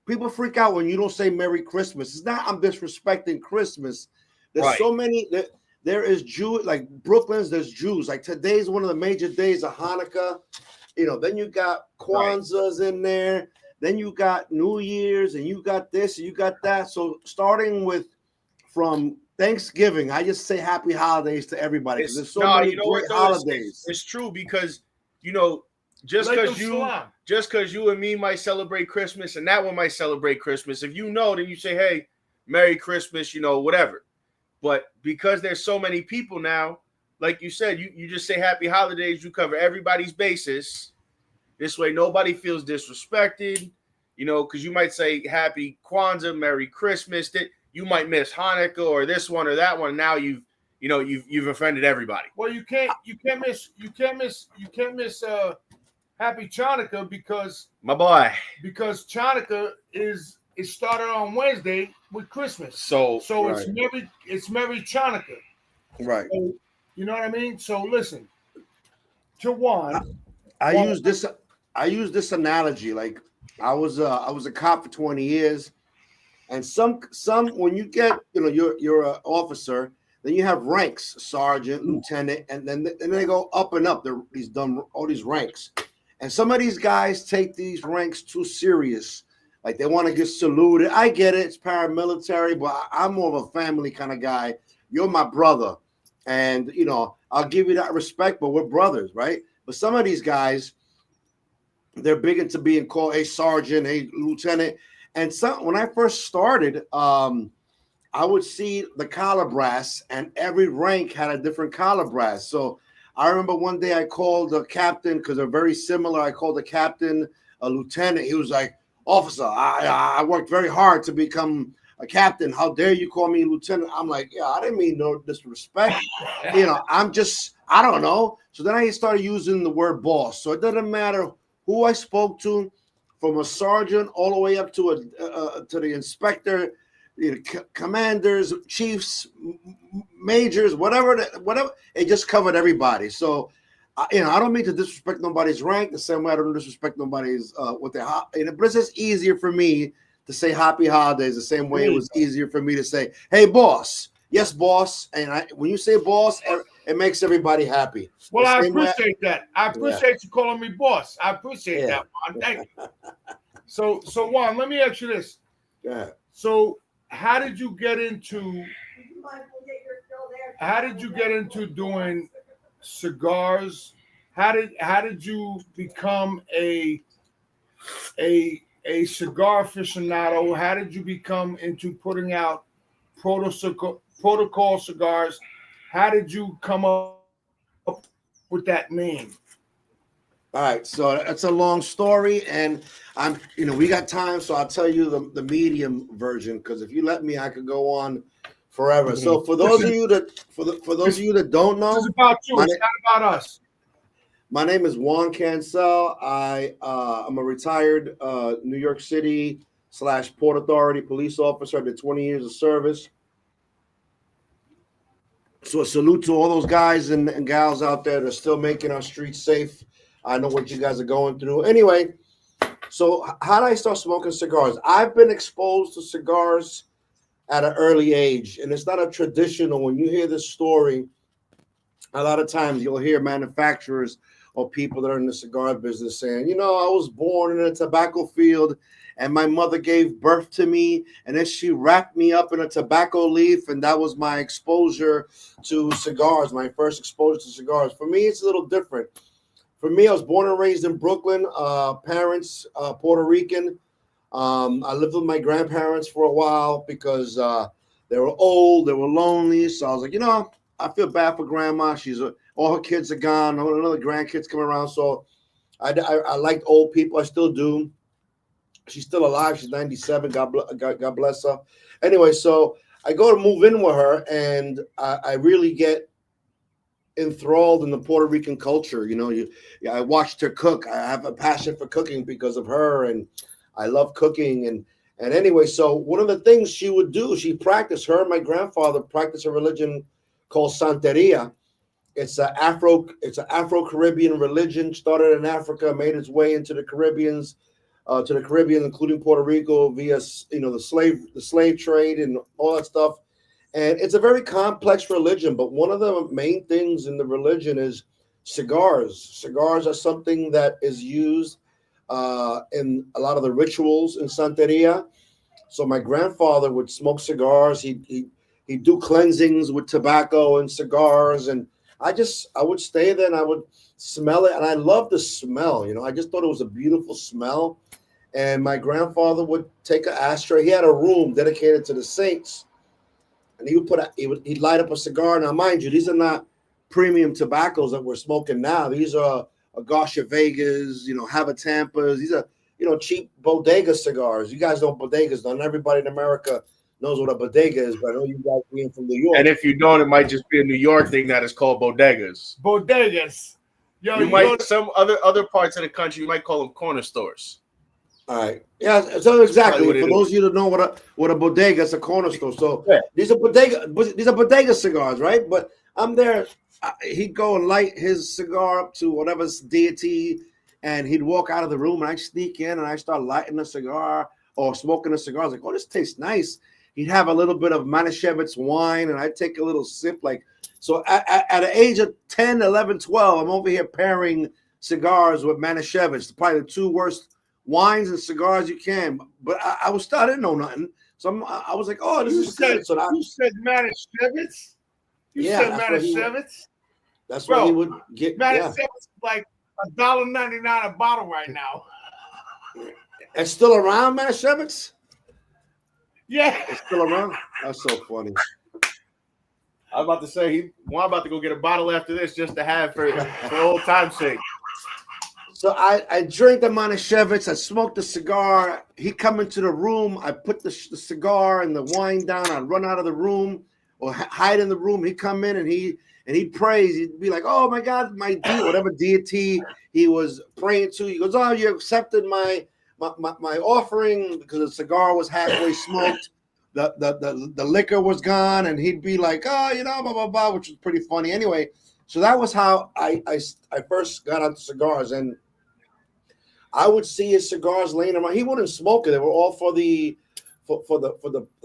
[SPEAKER 11] People freak out when you don't say Merry Christmas. It's not I'm disrespecting Christmas. There's so many. There is Jew, like Brooklyn's, there's Jews. Like today's one of the major days of Hanukkah. Then you got Kwanzaa's in there. Then you got New Year's, and you got this, and you got that. So starting from Thanksgiving, I just say happy holidays to everybody. There's so many great holidays.
[SPEAKER 6] It's true because just because you and me might celebrate Christmas and that one might celebrate Christmas. If you know, then you say, hey, Merry Christmas, whatever. But because there's so many people now, like you said, you just say happy holidays. You cover everybody's bases. This way, nobody feels disrespected, because you might say happy Kwanzaa, Merry Christmas. That you might miss Hanukkah or this one or that one. Now you've offended everybody.
[SPEAKER 4] Well, you can't miss Happy Chanukah because Chanukah it started on Wednesday with Christmas. So it's Merry Chanukah.
[SPEAKER 11] Right.
[SPEAKER 4] So, you know what I mean? So listen, to Juan.
[SPEAKER 11] I use this analogy. Like I was a cop for 20 years, and some when you get you're an officer, then you have ranks, sergeant, lieutenant, and then they go up and up. All these ranks, and some of these guys take these ranks too serious. Like they want to get saluted. I get it; it's paramilitary, but I'm more of a family kind of guy. You're my brother, and I'll give you that respect. But we're brothers, right? But some of these guys, they're big into being called a sergeant, a lieutenant. And when I first started, I would see the collar brass, and every rank had a different collar brass. So I remember one day I called the captain because they're very similar. I called the captain a lieutenant. He was like, "Officer, I worked very hard to become a captain. How dare you call me lieutenant?" I'm like, "Yeah, I didn't mean no disrespect. I don't know." So then I started using the word boss. So it doesn't matter who I spoke to, from a sergeant all the way up to the inspector, commanders, chiefs, majors, whatever. It just covered everybody. So, I don't mean to disrespect nobody's rank the same way I don't disrespect nobody's but it's just easier for me to say happy holidays the same way it was easier for me to say, "Hey, boss." Yes, boss. And when you say boss, it makes everybody happy.
[SPEAKER 4] Well, I appreciate that. I appreciate you calling me boss. I appreciate that, Juan. Thank you. So Juan, let me ask you this.
[SPEAKER 11] Yeah.
[SPEAKER 4] So how did you get into doing cigars? How did you become a cigar aficionado? How did you become into putting out protocol cigars? How did you come up with that name?
[SPEAKER 11] All right, so it's a long story, and we got time, so I'll tell you the medium version, because if you let me, I could go on forever. So for those of you that don't know,
[SPEAKER 4] this is about you. It's not about us.
[SPEAKER 11] My name is Juan Cancel. I'm a retired New York City / Port Authority police officer. I did 20 years of service. So a salute to all those guys and gals out there that are still making our streets safe. I know what you guys are going through. Anyway, so how did I start smoking cigars? I've been exposed to cigars at an early age, and it's not a traditional. When you hear this story, a lot of times you'll hear manufacturers or people that are in the cigar business saying, I was born in a tobacco field and my mother gave birth to me, and then she wrapped me up in a tobacco leaf, and that was my exposure to cigars, my first exposure to cigars. For me, it's a little different. For me, I was born and raised in Brooklyn, parents Puerto Rican. I lived with my grandparents for a while because they were old, they were lonely. So I was like, I feel bad for grandma. All her kids are gone. None of the grandkids come around. So I liked old people. I still do. She's still alive. She's 97. God bless her. Anyway, so I go to move in with her, and I really get enthralled in the Puerto Rican culture. I watched her cook. I have a passion for cooking because of her, and I love cooking. And anyway, so one of the things she would do, her and my grandfather practiced a religion called Santeria. It's an Afro-Caribbean religion, started in Africa, made its way into the Caribbean, including Puerto Rico via the slave trade and all that stuff. And it's a very complex religion, but one of the main things in the religion is cigars. Cigars are something that is used in a lot of the rituals in Santeria. So my grandfather would smoke cigars. He'd do cleansings with tobacco and cigars, and I would stay there and I would smell it, and I love the smell. I just thought it was a beautiful smell. And my grandfather would take an ashtray. He had a room dedicated to the saints, and he'd light up a cigar. Now, mind you, these are not premium tobaccos that we're smoking now. These are Agosha Vegas, Habatampas. These are cheap bodega cigars. You guys know bodegas. Not everybody in America knows what a bodega is, but I know you guys being from New York.
[SPEAKER 6] And if you don't, it might just be a New York thing that is called bodegas.
[SPEAKER 4] Bodegas.
[SPEAKER 6] Some other parts of the country, you might call them corner stores.
[SPEAKER 11] All right. Yeah. So exactly. For those of you that know what a bodega is, a corner store. So these are bodega cigars, right? But I'm there. He'd go and light his cigar up to whatever deity, and he'd walk out of the room, and I'd sneak in and I start lighting a cigar or smoking a cigar. I was like, oh, this tastes nice. He'd have a little bit of Manischewitz wine, and I'd take a little sip. So at the age of 10, 11, 12, I'm over here pairing cigars with Manischewitz, probably the two worst wines and cigars you can. But I didn't know nothing. So I was like, oh, this is good. So
[SPEAKER 4] you said Manischewitz? You said Manischewitz?
[SPEAKER 11] That's what he would get.
[SPEAKER 4] Manischewitz is like $1.99 a bottle right now.
[SPEAKER 11] It's still around, Manischewitz?
[SPEAKER 4] Yeah.
[SPEAKER 11] It's still around? That's so funny.
[SPEAKER 6] I was about to say, Juan about to go get a bottle after this just to have for old time's sake.
[SPEAKER 11] So I drank the Manischewitz. I smoked the cigar. He'd come into the room. I put the cigar and the wine down. I'd run out of the room or hide in the room. He'd come in and he'd praise. He'd be like, oh, my God, whatever deity he was praying to. He goes, oh, you accepted my offering, because the cigar was halfway smoked. The liquor was gone, and he'd be like, oh, blah, blah, blah, which was pretty funny. Anyway, so that was how I first got onto cigars, and I would see his cigars laying around. He wouldn't smoke it. They were all for the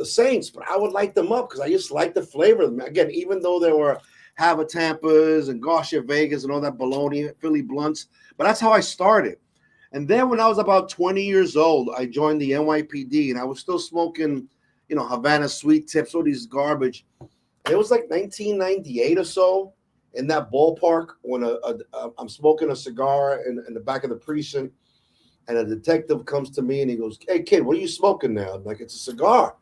[SPEAKER 11] saints, but I would light them up because I just liked the flavor of them. Again, even though there were Habatampas and Garcia Vegas and all that baloney, Philly blunts, but that's how I started. And then when I was about 20 years old, I joined the NYPD, and I was still smoking, Havana sweet tips, all these garbage. It was like 1998 or so, in that ballpark when I'm smoking a cigar in the back of the precinct, and a detective comes to me and he goes, "Hey kid, what are you smoking now?" I'm like, "It's a cigar."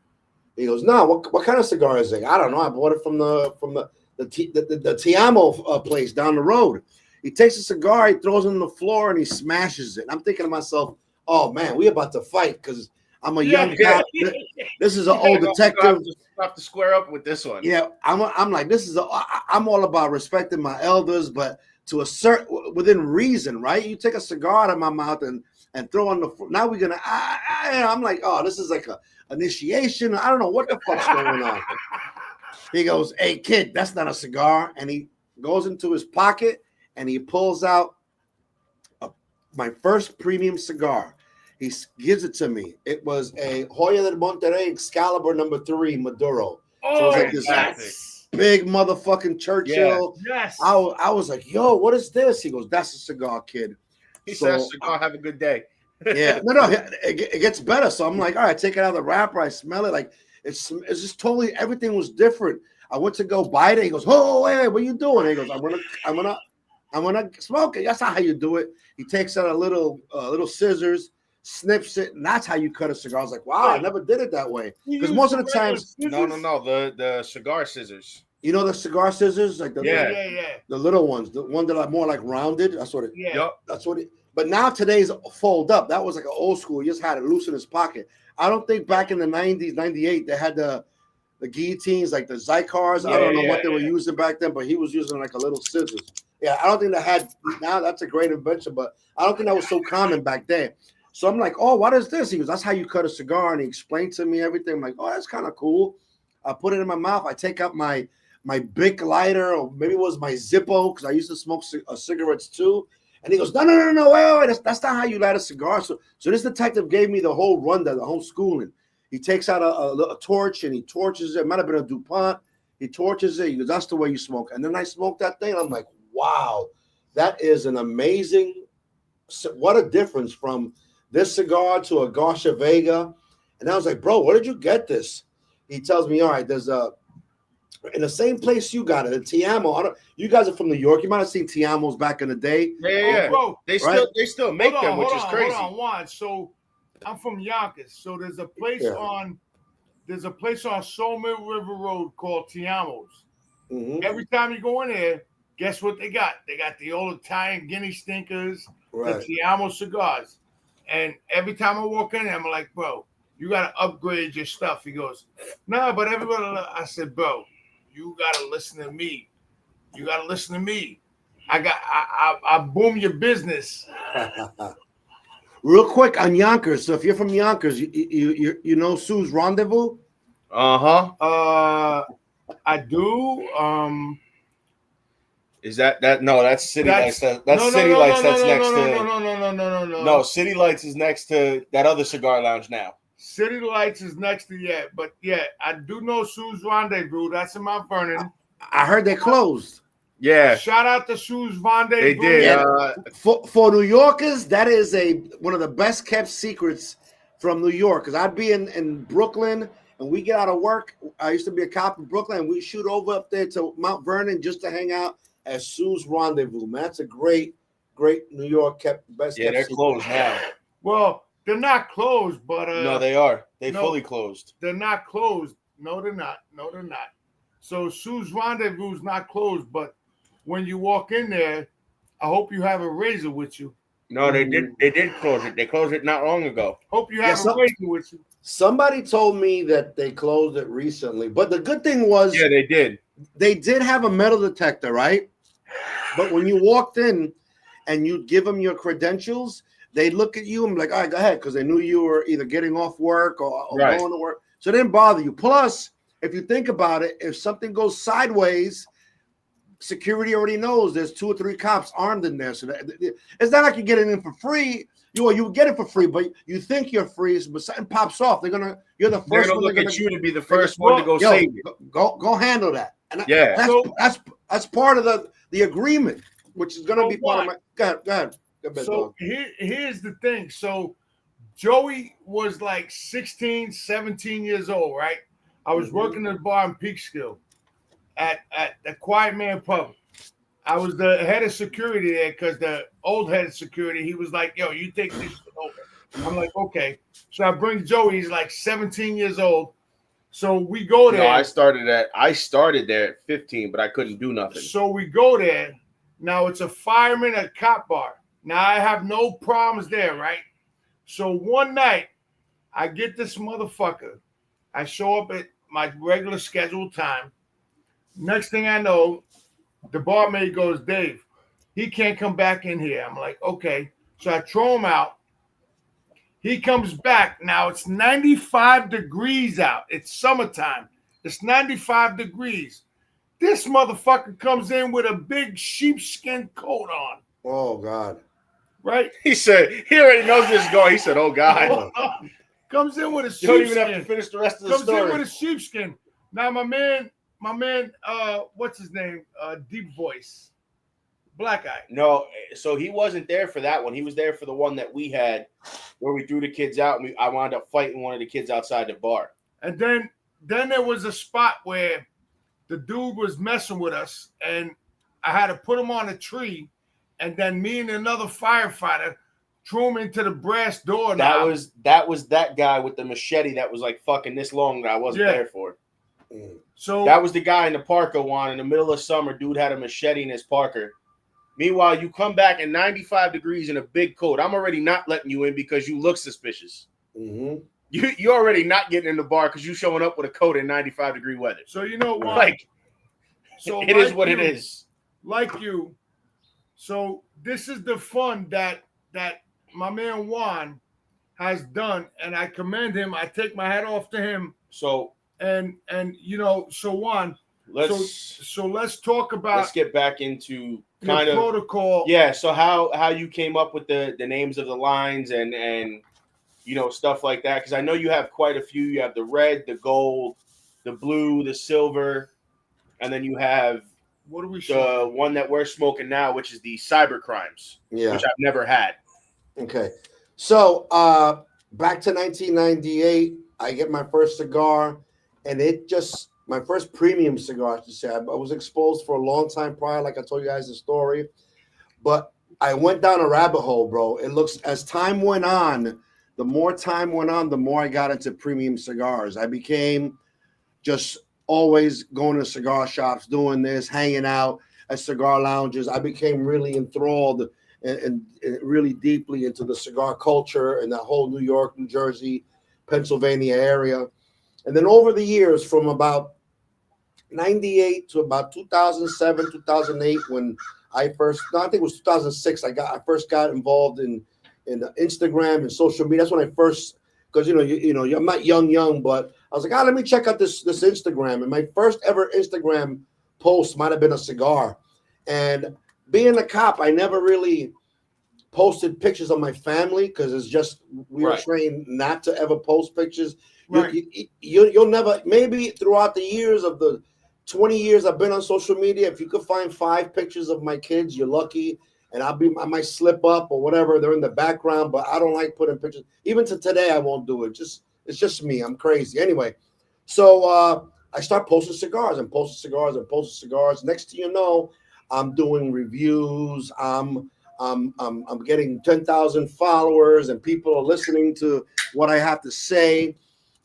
[SPEAKER 11] He goes, "No, what kind of cigar is it?" "I don't know. I bought it from the Tiamo place down the road." He takes a cigar, he throws it on the floor, and he smashes it. And I'm thinking to myself, "Oh man, we about to fight because I'm a young cop. This is an old detective.
[SPEAKER 6] Have to square up with this one."
[SPEAKER 11] Yeah, I'm like, I'm all about respecting my elders, but to a certain within reason, right? You take a cigar out of my mouth and throw on the floor. Now we're gonna. I'm like, oh, this is like a initiation. I don't know what the fuck's going on. He goes, "Hey kid, that's not a cigar," and he goes into his pocket and he pulls out my first premium cigar. He gives it to me. It was a Joya del Monterrey Excalibur No. 3 Maduro.
[SPEAKER 4] Oh,
[SPEAKER 11] so it was like this
[SPEAKER 4] yes.
[SPEAKER 11] big motherfucking Churchill.
[SPEAKER 4] Yes.
[SPEAKER 11] I was like, "Yo, what is this?" He goes, "That's a cigar, kid."
[SPEAKER 6] He says, "Cigar, have a good day."
[SPEAKER 11] Yeah, no, it gets better. So I'm like, all right, take it out of the wrapper. I smell it. Like it's just totally everything was different. I went to go bite it. He goes, "Oh, hey, what are you doing?" He goes, I'm gonna smoke it. That's not how you do it. He takes out a little scissors, snips it, and that's how you cut a cigar. I was like, wow, I never did it that way. Because most of the times,
[SPEAKER 6] no, the cigar scissors.
[SPEAKER 11] You know the cigar scissors, like the little ones, the one that are more like rounded. That's what it.
[SPEAKER 6] Yeah.
[SPEAKER 11] That's what it. But now today's fold up. That was like an old school. He just had it loose in his pocket. I don't think back in the 90s, 98, they had the guillotines, like the cigars. I don't know what they were using back then, but he was using like a little scissors. Yeah, I don't think they had. Now that's a great invention, but I don't think that was so common back then. So I'm like, "Oh, what is this?" He goes, "That's how you cut a cigar," and he explained to me everything. I'm like, "Oh, that's kind of cool." I put it in my mouth. I take out my Bic lighter, or maybe it was my Zippo, because I used to smoke cigarettes too. And he goes, "No, wait. That's not how you light a cigar." So this detective gave me the whole rundown, the whole schooling. He takes out a torch and he torches it. It might have been a DuPont. He torches it. He goes, "That's the way you smoke." And then I smoked that thing. And I'm like, wow, that is an amazing. What a difference from this cigar to a Garcia Vega. And I was like, "Bro, where did you get this?" He tells me, "All right, there's in the same place you got it, in Tiamo. You guys are from New York. You might have seen Tiamos back in the day."
[SPEAKER 6] Yeah.
[SPEAKER 4] Bro,
[SPEAKER 6] they still make them, which is crazy.
[SPEAKER 4] Hold on, Juan. So I'm from Yonkers. So there's a place on Soul Mill River Road called Tiamos.
[SPEAKER 11] Mm-hmm.
[SPEAKER 4] Every time you go in there, guess what they got? They got the old Italian Guinea stinkers, the Tiamo cigars. And every time I walk in there, I'm like, "Bro, you gotta upgrade your stuff." He goes, "No, but everybody." I said, "Bro, you gotta listen to me. You gotta listen to me. I boom your business."
[SPEAKER 11] Real quick on Yonkers. So if you're from Yonkers, you know Sue's Rendezvous?
[SPEAKER 4] I do.
[SPEAKER 6] Is that no? That's City Lights. That's City Lights. That's next to. No, City Lights is next to that other cigar lounge now.
[SPEAKER 4] City Lights is next to but I do know Sue's Rendezvous. That's in Mount Vernon.
[SPEAKER 11] I heard they closed.
[SPEAKER 6] Yeah.
[SPEAKER 4] Shout out to Sue's Rendezvous.
[SPEAKER 6] They did.
[SPEAKER 11] Yeah. For New Yorkers, that is one of the best kept secrets from New York. Because I'd be in Brooklyn and we get out of work. I used to be a cop in Brooklyn, and we shoot over up there to Mount Vernon just to hang out at Sue's Rendezvous. Man, that's a great New York best.
[SPEAKER 6] Yeah, they're closed now.
[SPEAKER 4] Well, they're not closed, but
[SPEAKER 6] no, they are. They fully closed.
[SPEAKER 4] They're not closed. No, they're not. So Sue's Rendezvous is not closed, but when you walk in there, I hope you have a razor with you.
[SPEAKER 6] No, they did. They did close it. They closed it not long ago.
[SPEAKER 4] Hope you have a razor with you.
[SPEAKER 11] Somebody told me that they closed it recently, but the good thing was,
[SPEAKER 6] they did.
[SPEAKER 11] They did have a metal detector, right? But when you walked in and you give them your credentials, they look at you and be like, "All right, go ahead," because they knew you were either getting off work or going to work. So they didn't bother you. Plus, if you think about it, if something goes sideways, security already knows there's 2 or 3 cops armed in there. So it's not like you're getting in for free. You get it for free, but you think you're free, but something pops off. You're the first
[SPEAKER 6] one. They're
[SPEAKER 11] look
[SPEAKER 6] at you to be the first one to go save it.
[SPEAKER 11] Go handle that. And that's part of the agreement, which is going to be part of my. Go ahead.
[SPEAKER 4] So here's the thing. So Joey was like 16, 17 years old, right? I was working at a bar in Peekskill at the Quiet Man Pub. I was the head of security there because the old head of security, he was like, yo, you take this shit over. I'm like, okay. So I bring Joey, he's like 17 years old. So we go there.
[SPEAKER 6] No, I started there at 15, but I couldn't do nothing.
[SPEAKER 4] So we go there. Now it's a fireman at cop bar. Now I have no problems there, right? So one night I get this motherfucker. I show up at my regular scheduled time. Next thing I know, the barmaid goes, Dave, he can't come back in here. I'm like, okay. So I throw him out. He comes back. Now it's 95 degrees out. It's summertime. It's 95 degrees. This motherfucker comes in with a big sheepskin coat on.
[SPEAKER 11] Oh, God.
[SPEAKER 4] Right?
[SPEAKER 6] He said, he already knows this is going. He said, oh, God.
[SPEAKER 4] Comes in with a sheepskin.
[SPEAKER 6] You don't even have to finish the rest of the story.
[SPEAKER 4] Comes in with a sheepskin. Now, my man, what's his name? Deep Voice. Black Eye.
[SPEAKER 6] No, so he wasn't there for that one. He was there for the one that we had where we threw the kids out and I wound up fighting one of the kids outside the bar.
[SPEAKER 4] And then there was a spot where the dude was messing with us and I had to put him on a tree and then me and another firefighter threw him into the brass door.
[SPEAKER 6] That was that guy with the machete that was like fucking this long that I wasn't there for.
[SPEAKER 4] So
[SPEAKER 6] that was the guy in the Parker one in the middle of summer. Dude had a machete in his Parker. Meanwhile, you come back in 95 degrees in a big coat. I'm already not letting you in because you look suspicious.
[SPEAKER 11] Mm-hmm.
[SPEAKER 6] You're already not getting in the bar because you showing up with a coat in 95 degree weather.
[SPEAKER 4] So you know what?
[SPEAKER 6] Like, so it is what it is.
[SPEAKER 4] Like you. So this is the fun that my man Juan has done, and I commend him. I take my hat off to him.
[SPEAKER 6] So
[SPEAKER 4] and you know, so Juan, let's talk about.
[SPEAKER 6] Let's get back into kind of
[SPEAKER 4] protocol.
[SPEAKER 6] Yeah. So how you came up with the names of the lines and you know stuff like that, because I know you have quite a few. You have the red, the gold, the blue, the silver, and then you have the one that we're smoking now, which is the cyber crimes, which I've never had.
[SPEAKER 11] Okay, so back to 1998, I get my first cigar, and my first premium cigar, I should say. I was exposed for a long time prior, like I told you guys the story, but I went down a rabbit hole, bro. It looks, as time went on, the more time went on, the more I got into premium cigars. I became just always going to cigar shops, doing this, hanging out at cigar lounges. I became really enthralled and really deeply into the cigar culture and the whole New York, New Jersey, Pennsylvania area. And then over the years, from about 98 to about 2007, 2008, when I think it was 2006, I first got involved in Instagram and social media. That's when I first, because I'm not young, but I was like, let me check out this Instagram. And my first ever Instagram post might have been a cigar. And being a cop, I never really posted pictures of my family because it's just we were trained not to ever post pictures. Right. You'll never, maybe throughout the years of the 20 years I've been on social media, if you could find 5 pictures of my kids, you're lucky. And I might slip up or whatever. They're in the background, but I don't like putting pictures. Even to today, I won't do it. It's just me. I'm crazy. Anyway, so I start posting cigars and posting cigars and posting cigars. Next thing you know, I'm doing reviews. I'm getting 10,000 followers, and people are listening to what I have to say.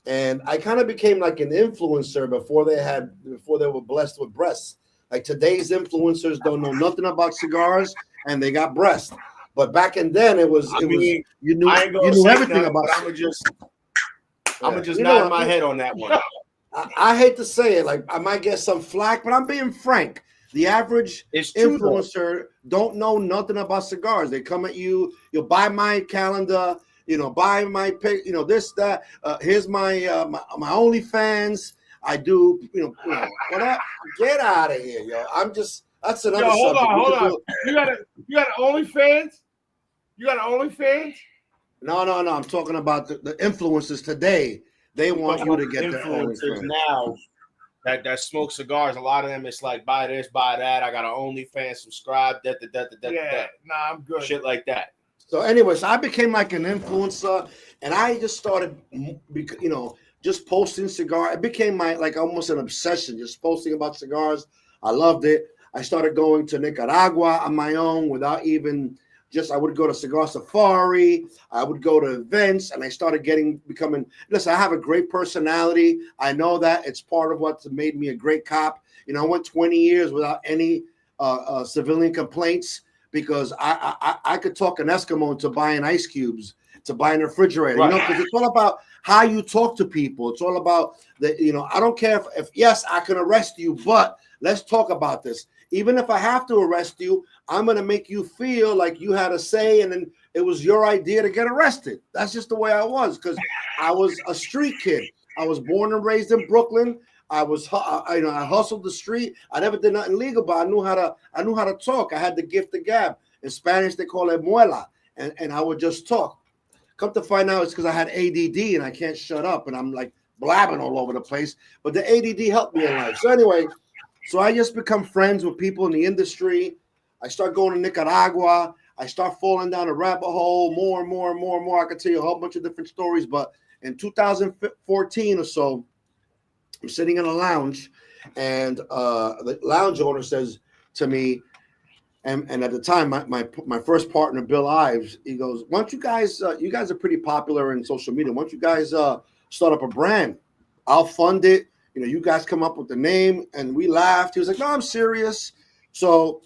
[SPEAKER 11] And I kind of became like an influencer before they were blessed with breasts. Like today's influencers don't know nothing about cigars and they got breasts. But back in then you knew everything about.
[SPEAKER 6] I'm gonna just nod my head on that one.
[SPEAKER 11] I hate to say it, like I might get some flack, but I'm being frank. The average influencer don't know nothing about cigars. They come at you, you'll buy my calendar, buy my pic, this, that. Here's my OnlyFans. I do, what? Get out of here, yo. That's another subject.
[SPEAKER 4] Hold on. You got an OnlyFans? You got an OnlyFans?
[SPEAKER 11] No. I'm talking about the influencers today. They want you to get the
[SPEAKER 6] influencers now that smoke cigars. A lot of them, it's like buy this, buy that. I got an OnlyFans, subscribe, that.
[SPEAKER 4] Nah, I'm good.
[SPEAKER 6] Shit like that.
[SPEAKER 11] So, anyways, I became like an influencer, and I just started, just posting cigar. It became almost an obsession, just posting about cigars. I loved it. I started going to Nicaragua on my own without even I would go to Cigar Safari. I would go to events, and I started becoming. Listen, I have a great personality. I know that it's part of what made me a great cop. I went 20 years without any civilian complaints because I could talk an Eskimo into buying ice cubes, to buying a refrigerator.
[SPEAKER 6] Right.
[SPEAKER 11] Because it's all about how you talk to people. It's all about I don't care if yes, I can arrest you, but let's talk about this. Even if I have to arrest you, I'm going to make you feel like you had a say and then it was your idea to get arrested. That's just the way I was because I was a street kid. I was born and raised in Brooklyn. I hustled the street. I never did nothing legal, but I knew how to talk. I had the gift of gab. In Spanish, they call it muela, and I would just talk. Come to find out, it's because I had ADD and I can't shut up, and I'm like blabbing all over the place. But the ADD helped me in life. So anyway. So I just become friends with people in the industry. I start going to Nicaragua. I start falling down a rabbit hole more and more and more and more. I could tell you a whole bunch of different stories. But in 2014 or so, I'm sitting in a lounge, and the lounge owner says to me, and at the time, my first partner, Bill Ives, he goes, "Why don't you guys are pretty popular in social media. Why don't you guys start up a brand? I'll fund it. You guys come up with the name," and we laughed. He was like, "No, I'm serious." So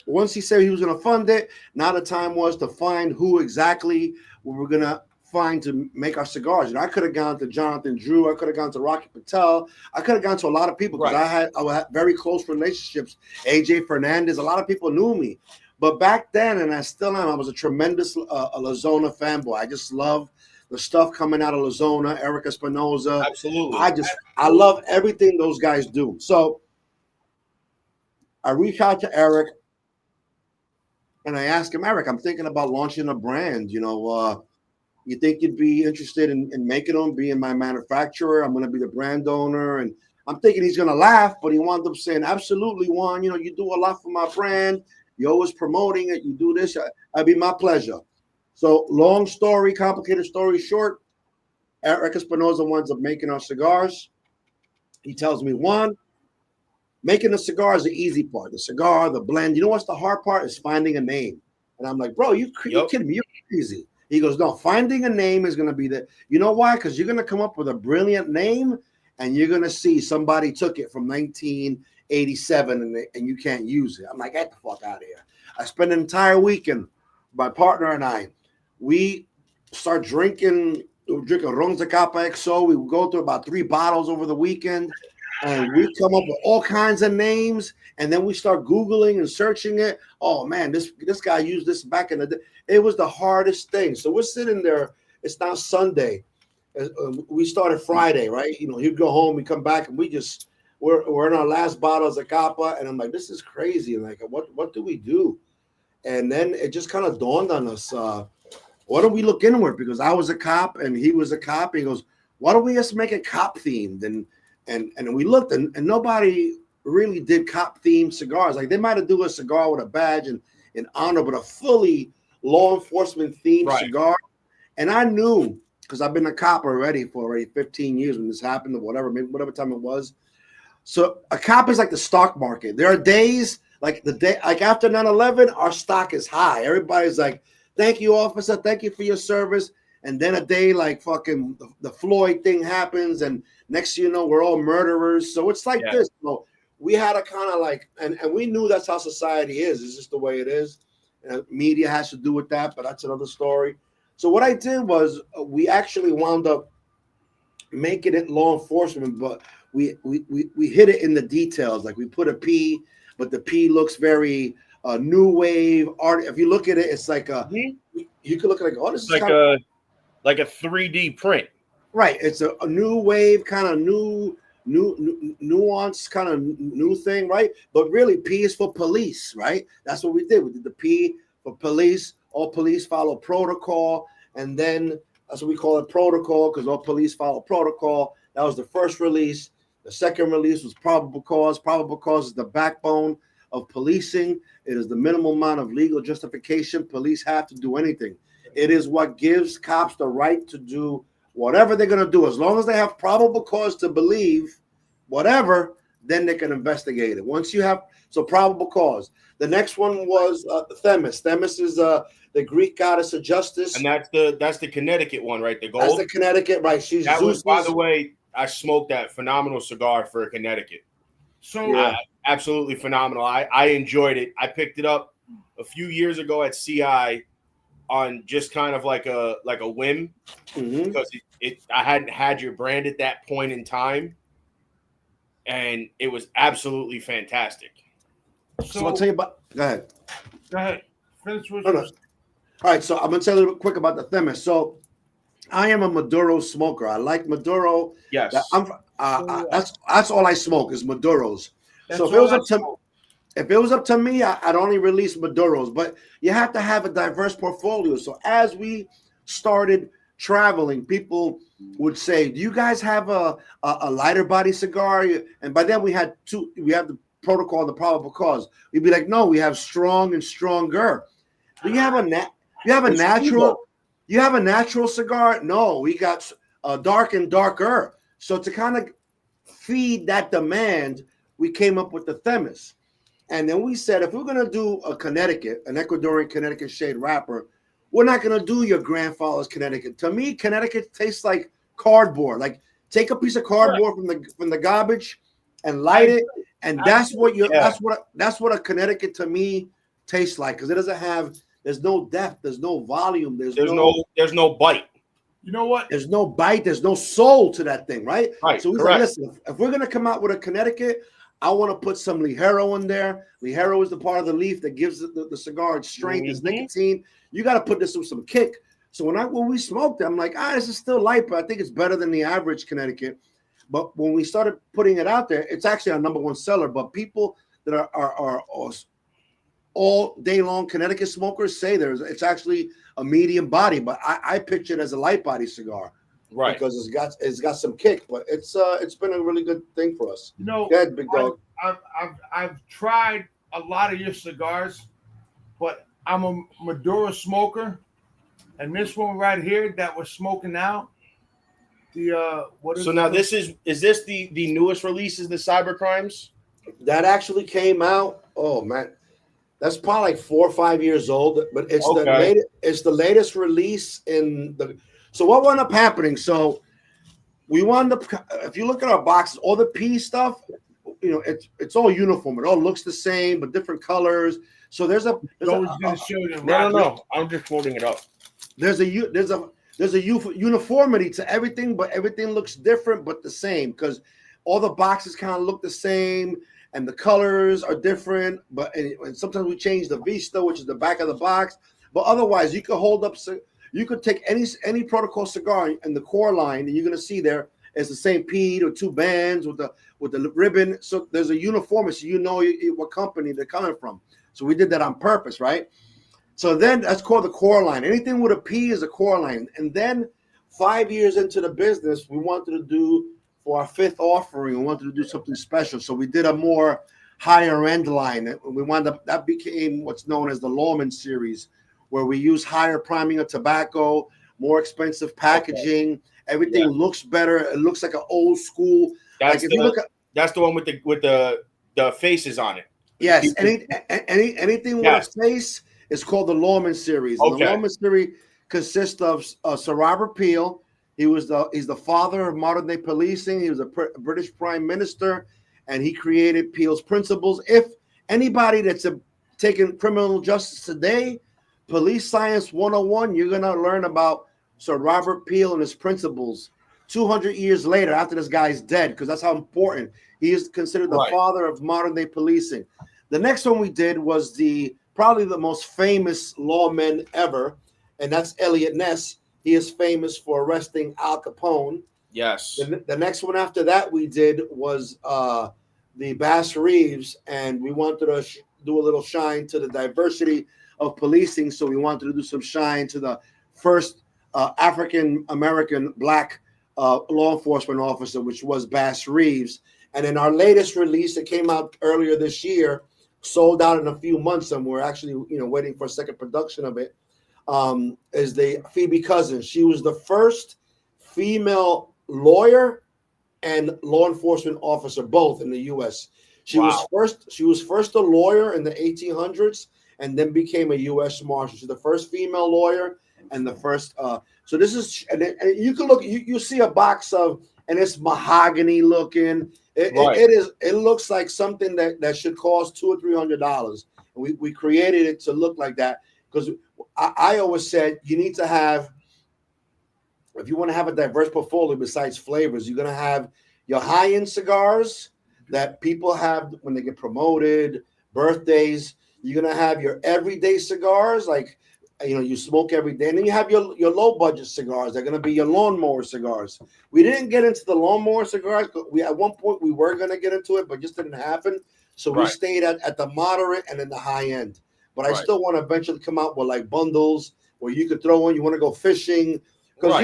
[SPEAKER 11] once he said he was going to fund it, now the time was to find who exactly we were going to find to make our cigars. I could have gone to Jonathan Drew. I could have gone to Rocky Patel. I could have gone to a lot of people because I had very close relationships. AJ Fernandez, a lot of people knew me. But back then, and I still am, I was a tremendous Lazona fanboy. I just love the stuff coming out of Lazona, Eric Espinosa.
[SPEAKER 6] Absolutely.
[SPEAKER 11] I love everything those guys do. So I reach out to Eric and I ask him, "Eric, I'm thinking about launching a brand. You think you'd be interested in making them, being my manufacturer? I'm going to be the brand owner." And I'm thinking he's going to laugh, but he wound up saying, "Absolutely, Juan. You do a lot for my brand. You're always promoting it. You do this. It'd be my pleasure." So long story, complicated story short, Eric Espinosa winds up making our cigars. He tells me, "Juan, making a cigar is the easy part. The cigar, the blend. You know what's the hard part? Is finding a name." And I'm like, "Bro, you kidding me? You're crazy." He goes, "No, finding a name is going to be you know why? Because you're going to come up with a brilliant name and you're going to see somebody took it from 1987 and you can't use it." I'm like, "Get the fuck out of here." I spent an entire weekend, my partner and I, we start drinking Ron Zacapa XO. We would go through about 3 bottles over the weekend, and we come up with all kinds of names, and then we start Googling and searching it. Oh, man, this guy used this back in the day. It was the hardest thing. So we're sitting there. It's now Sunday. We started Friday, right? He'd go home, we come back, and we're in our last bottle of Zacapa, and I'm like, this is crazy. Like, what do we do? And then it just kind of dawned on us, why don't we look inward? Because I was a cop and he was a cop. He goes, "Why don't we just make it cop themed?" And we looked and nobody really did cop themed cigars. Like they might have do a cigar with a badge and in honor, but a fully law enforcement themed cigar. And I knew, because I've been a cop for 15 years when this happened or whatever time it was. So a cop is like the stock market. There are days like after 9/11, our stock is high. Everybody's like, "Thank you, officer. Thank you for your service." And then a day like fucking the Floyd thing happens, and next you know, we're all murderers. So it's like this. So we had to kind of like, and we knew that's how society is. It's just the way it is. Media has to do with that, but that's another story. So what I did was we actually wound up making it law enforcement, but we hit it in the details. Like we put a P, but the P looks very new wave art. If you look at it, it's like you could look at it like, oh, this is
[SPEAKER 6] like a 3D print.
[SPEAKER 11] Right. It's a new wave, kind of new nuance, kind of new thing, right? But really, P is for police, right? That's what we did. We did the P for police. All police follow protocol, and then that's what we call it, protocol, because all police follow protocol. That was the first release. The second release was probable cause. Probable cause is the backbone of policing. It is the minimum amount of legal justification police have to do anything. It is what gives cops the right to do whatever they're going to do. As long as they have probable cause to believe whatever, then they can investigate it. Once you have probable cause. The next one was Themis. Themis is the Greek goddess of justice,
[SPEAKER 6] And that's the Connecticut one, right? The gold.
[SPEAKER 11] That's the Connecticut, right? She's
[SPEAKER 6] that was,
[SPEAKER 11] Zeus's.
[SPEAKER 6] by the way, I smoked that phenomenal cigar for Connecticut.
[SPEAKER 4] So
[SPEAKER 6] absolutely phenomenal. I enjoyed it. I picked it up a few years ago at CI on just kind of like a whim, because I hadn't had your brand at that point in time, and it was absolutely fantastic.
[SPEAKER 11] So I'll tell you about. Go ahead.
[SPEAKER 4] Go ahead. Finish with
[SPEAKER 11] All right, so I'm gonna tell you a little bit quick about the Themis. So I am a Maduro smoker. I like Maduro.
[SPEAKER 6] Yes.
[SPEAKER 11] That's all I smoke is Maduros. So if it was up to me, I'd only release Maduros. But you have to have a diverse portfolio. So as we started traveling, people would say, "Do you guys have a lighter body cigar?" And by then we had two. We have the protocol, the probable cause. We'd be like, "No, we have strong and stronger." Do you have a natural cigar? No, we got dark and darker. So to kind of feed that demand, we came up with the Themis. And then we said, if we're going to do an Ecuadorian Connecticut shade wrapper, we're not going to do your grandfather's Connecticut. To me, Connecticut tastes like cardboard. Like, take a piece of cardboard from the garbage and light it, and that's what a Connecticut to me tastes like, because it doesn't have. There's no depth. There's no volume. There's
[SPEAKER 6] no bite.
[SPEAKER 4] You know what?
[SPEAKER 11] There's no bite. There's no soul to that thing, right?
[SPEAKER 6] Right.
[SPEAKER 11] So we said, listen, if we're gonna come out with a Connecticut, I want to put some Ligero in there. Ligero is the part of the leaf that gives the cigar its strength, its nicotine. You got to put this with some kick. So when we smoked it, I'm like, this is still light, but I think it's better than the average Connecticut. But when we started putting it out there, it's actually our number one seller. But people that are all day long Connecticut smokers say it's actually a medium body, but I picture it as a light body cigar,
[SPEAKER 6] right?
[SPEAKER 11] Because it's got some kick, but it's been a really good thing for us.
[SPEAKER 4] You know,
[SPEAKER 11] go ahead, big dog.
[SPEAKER 4] I've tried a lot of your cigars, but I'm a Maduro smoker, and this one right here that we're smoking now.
[SPEAKER 6] Now this is this the newest release? Is the Cyber Crimes
[SPEAKER 11] that actually came out? Oh man. That's probably like 4 or 5 years old, but it's the latest release in the. So what wound up happening? So we wound up. If you look at our boxes, all the P stuff, it's all uniform. It all looks the same, but different colors. So there's a.
[SPEAKER 6] No. I'm just folding it up.
[SPEAKER 11] There's a uniformity to everything, but everything looks different, but the same, because all the boxes kind of look the same. And the colors are different, and sometimes we change the Vista, which is the back of the box. But otherwise, you could hold up. You could take any protocol cigar and the core line, and you're gonna see there is the same P or 2 bands with the ribbon. So there's a uniformity. So you know what company they're coming from. So we did that on purpose, right? So then that's called the core line. Anything with a P is a core line. And then 5 years into the business, we wanted to do. For our 5th offering, we wanted to do something special. So we did a more higher end line. We wound up, that became what's known as the Lawman series, where we use higher priming of tobacco, more expensive packaging. Everything looks better. It looks like an old school.
[SPEAKER 6] That's the one with the faces on it.
[SPEAKER 11] Yes. Anything with a face is called the Lawman series. And the Lawman series consists of Sir Robert Peel. He's the father of modern day policing. He was a British prime minister, and he created Peel's principles. If anybody that's taking criminal justice today, Police Science 101, you're going to learn about Sir Robert Peel and his principles 200 years later after this guy's dead, because that's how important. He is considered the father of modern day policing. The next one we did was probably the most famous lawman ever, and that's Elliot Ness. He is famous for arresting Al Capone.
[SPEAKER 6] Yes.
[SPEAKER 11] The next one after that we did was the Bass Reeves, and we wanted to do a little shine to the diversity of policing. So we wanted to do some shine to the first African-American Black law enforcement officer, which was Bass Reeves. And in our latest release that came out earlier this year, sold out in a few months, and we're actually waiting for a second production of it. Is the Phoebe Cousins. She was the first female lawyer and law enforcement officer, both in the U.S. She
[SPEAKER 6] Wow.
[SPEAKER 11] was first a lawyer in the 1800s, and then became a U.S. Marshal. She's the first female lawyer and the first. So this is, and you can look. You see a box of, and it's mahogany looking. It looks like something that should cost $200 or $300. We created it to look like that because I always said you need to have, if you want to have a diverse portfolio besides flavors, you're going to have your high-end cigars that people have when they get promoted, birthdays. You're going to have your everyday cigars, like, you smoke every day. And then you have your low-budget cigars. They're going to be your lawnmower cigars. We didn't get into the lawnmower cigars. At one point, we were going to get into it, but just didn't happen. So we stayed at the moderate and then the high end. But I still want to eventually come out with like bundles where you could throw in, you want to go fishing. Because,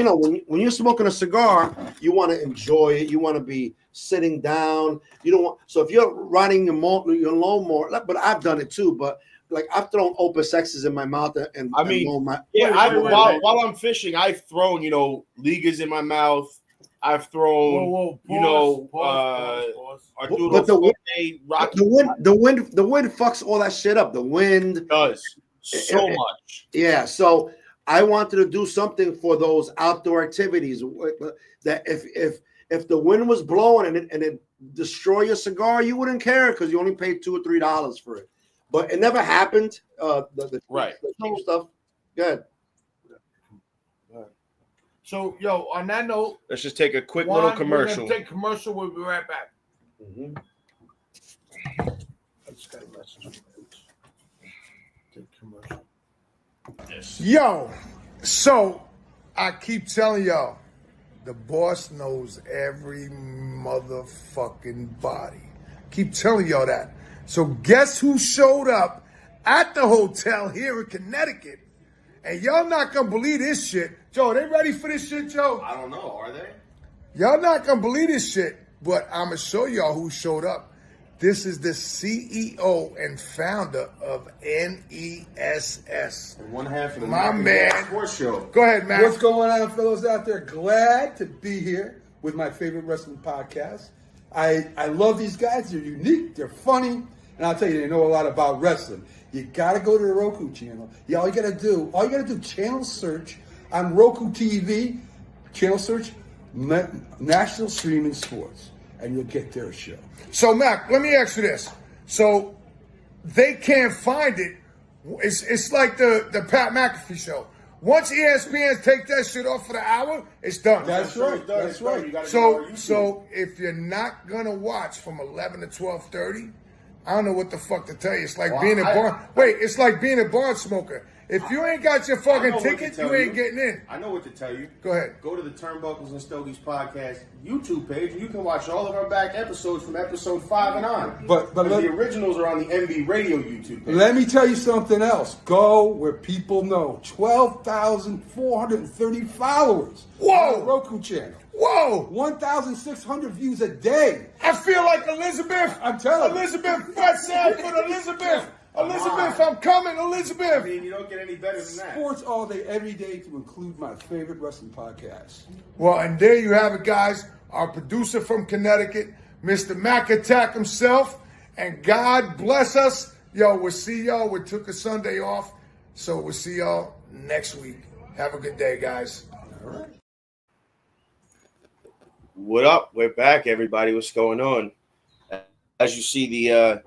[SPEAKER 11] when you're smoking a cigar, you want to enjoy it. You want to be sitting down. You don't want. So if you're riding your lawnmower, but I've done it too. But like I've thrown Opus X's in my mouth and
[SPEAKER 6] I mean, while I'm fishing, I've thrown Ligas in my mouth. I've thrown Arturo.
[SPEAKER 11] But the wind fucks all that shit up. The wind
[SPEAKER 6] does so much.
[SPEAKER 11] Yeah, so I wanted to do something for those outdoor activities that if the wind was blowing and it destroy your cigar, you wouldn't care because you only paid $2 or $3 for it. But it never happened. The cheap stuff. Good.
[SPEAKER 4] So, on that note,
[SPEAKER 6] let's just take a quick
[SPEAKER 4] Juan,
[SPEAKER 6] little commercial.
[SPEAKER 4] We're gonna take commercial. We'll be right back.
[SPEAKER 11] Mm-hmm.
[SPEAKER 4] I just got a message. Take commercial. Yes. So I keep telling y'all, the boss knows every motherfucking body. Keep telling y'all that. So guess who showed up at the hotel here in Connecticut? And y'all not gonna believe this shit. Joe, they ready for this shit, Joe?
[SPEAKER 6] I don't know. Are they?
[SPEAKER 4] Y'all not gonna believe this shit, but I'm gonna show y'all who showed up. This is the CEO and founder of NESS.
[SPEAKER 6] One half of the
[SPEAKER 4] my man.
[SPEAKER 6] Sports Show.
[SPEAKER 4] Go ahead, man.
[SPEAKER 12] What's going on, fellows out there? Glad to be here with my favorite wrestling podcast. I love these guys. They're unique. They're funny. And I'll tell you, they know a lot about wrestling. You got to go to the Roku channel. Yeah, all you got to do, channel search on Roku TV, channel search National Streaming Sports, and you'll get their show.
[SPEAKER 4] So, Mac, let me ask you this. So, they can't find it. It's like the Pat McAfee show. Once ESPN take that shit off for the hour, it's done.
[SPEAKER 12] That's right. That's right.
[SPEAKER 4] So if you're not going to watch from 11 to 12:30, I don't know what the fuck to tell you. It's like being a barn. It's like being a barn smoker. If you ain't got your fucking ticket, you ain't getting in.
[SPEAKER 6] I know what to tell you.
[SPEAKER 4] Go ahead.
[SPEAKER 6] Go to the Turnbuckles and Stogies podcast YouTube page, and you can watch all of our back episodes from episode 5 and on.
[SPEAKER 12] But
[SPEAKER 6] the originals are on the MB Radio YouTube page.
[SPEAKER 12] Let me tell you something else. Go where people know. 12,430 followers.
[SPEAKER 4] Whoa!
[SPEAKER 12] On the Roku channel.
[SPEAKER 4] Whoa!
[SPEAKER 12] 1,600 views a day.
[SPEAKER 4] I feel like Elizabeth.
[SPEAKER 12] I'm telling you.
[SPEAKER 4] Elizabeth, fat Sanford, Elizabeth. Elizabeth, I'm coming, Elizabeth.
[SPEAKER 6] I mean, you don't get any better than that.
[SPEAKER 12] Sports all day, every day, to include my favorite wrestling podcast.
[SPEAKER 4] Well, and there you have it, guys. Our producer from Connecticut, Mr. Mac Attack himself. And God bless us. We'll see y'all. We took a Sunday off. So we'll see y'all next week. Have a good day, guys.
[SPEAKER 12] All right.
[SPEAKER 6] What up? We're back, everybody. What's going on? As you see,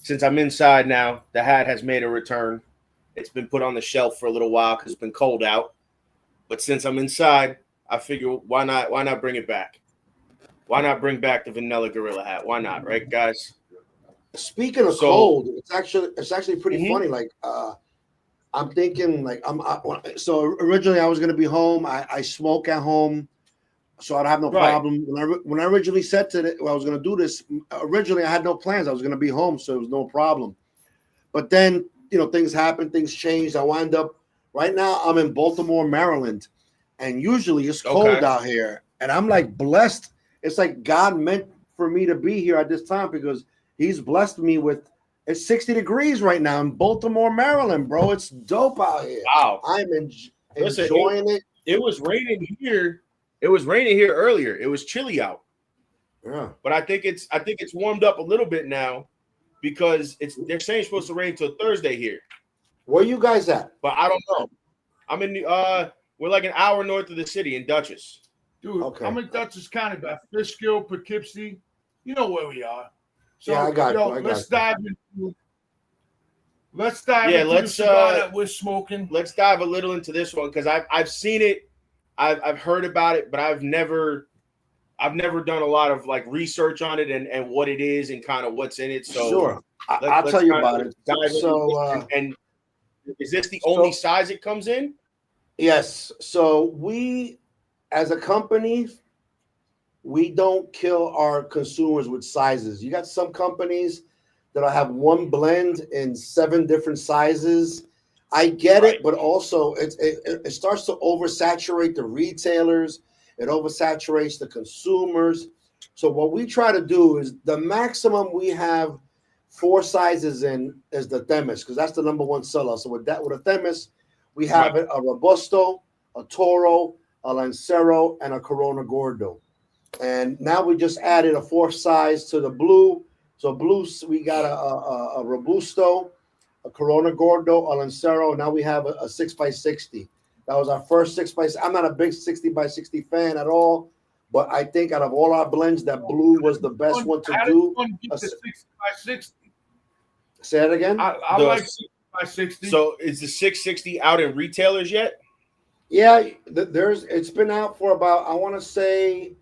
[SPEAKER 6] since I'm inside now, the hat has made a return. It's been put on the shelf for a little while because it's been cold out. But since I'm inside, I figure why not bring it back? Why not bring back the vanilla gorilla hat? Why not, right, guys?
[SPEAKER 11] Speaking of cold, it's actually pretty funny. Like I'm thinking, so originally I was gonna be home. I smoke at home, so I'd have no problem. When I originally said I was gonna do this, originally I had no plans. I was gonna be home, so it was no problem. But then things happened, things changed. I wind up right now. I'm in Baltimore, Maryland, and usually it's cold out here, and I'm like blessed. It's like God meant for me to be here at this time because He's blessed me with. It's 60 degrees right now in Baltimore, Maryland, bro. It's dope out here.
[SPEAKER 6] Wow,
[SPEAKER 11] I'm enjoying it.
[SPEAKER 6] It was raining here. It was raining here earlier. It was chilly out.
[SPEAKER 11] Yeah.
[SPEAKER 6] But I think it's warmed up a little bit now because they're saying it's supposed to rain till Thursday here.
[SPEAKER 11] Where you guys at?
[SPEAKER 6] But I don't know. I'm in we're like an hour north of the city in Dutchess.
[SPEAKER 4] Dude,
[SPEAKER 11] Okay.
[SPEAKER 4] I'm in Dutchess County by Fishkill, Poughkeepsie. You know where we are. So
[SPEAKER 11] Yeah, I got you.
[SPEAKER 4] let's dive into the cigar that we're smoking.
[SPEAKER 6] Let's dive a little into this one because I've seen it, I've heard about it, but I've never done a lot of like research on it and what it is and kind of what's in it. So
[SPEAKER 11] sure, I'll tell you about it.
[SPEAKER 6] So and is this the only size it comes in?
[SPEAKER 11] Yes. So we, as a company, we don't kill our consumers with sizes. You got some companies that'll have one blend in 7 different sizes. I get it, but also it starts to oversaturate the retailers. It oversaturates the consumers. So what we try to do is the maximum we have 4 sizes in is the Themis, because that's the number 1 seller. So with a Themis, we have a Robusto, a Toro, a Lancero, and a Corona Gordo. And now we just added a 4th size to the blue. So blues, we got a Robusto, a Corona Gordo, a Lancero. Now we have a 6x60. That was our first 6x. I'm not a big 60x60 fan at all, but I think out of all our blends, that blue was the best one to do.
[SPEAKER 4] A 60x60.
[SPEAKER 11] Say that again.
[SPEAKER 4] I like 60x60.
[SPEAKER 6] So is the 660 out in retailers yet?
[SPEAKER 11] Yeah, it's been out for about, I want to say,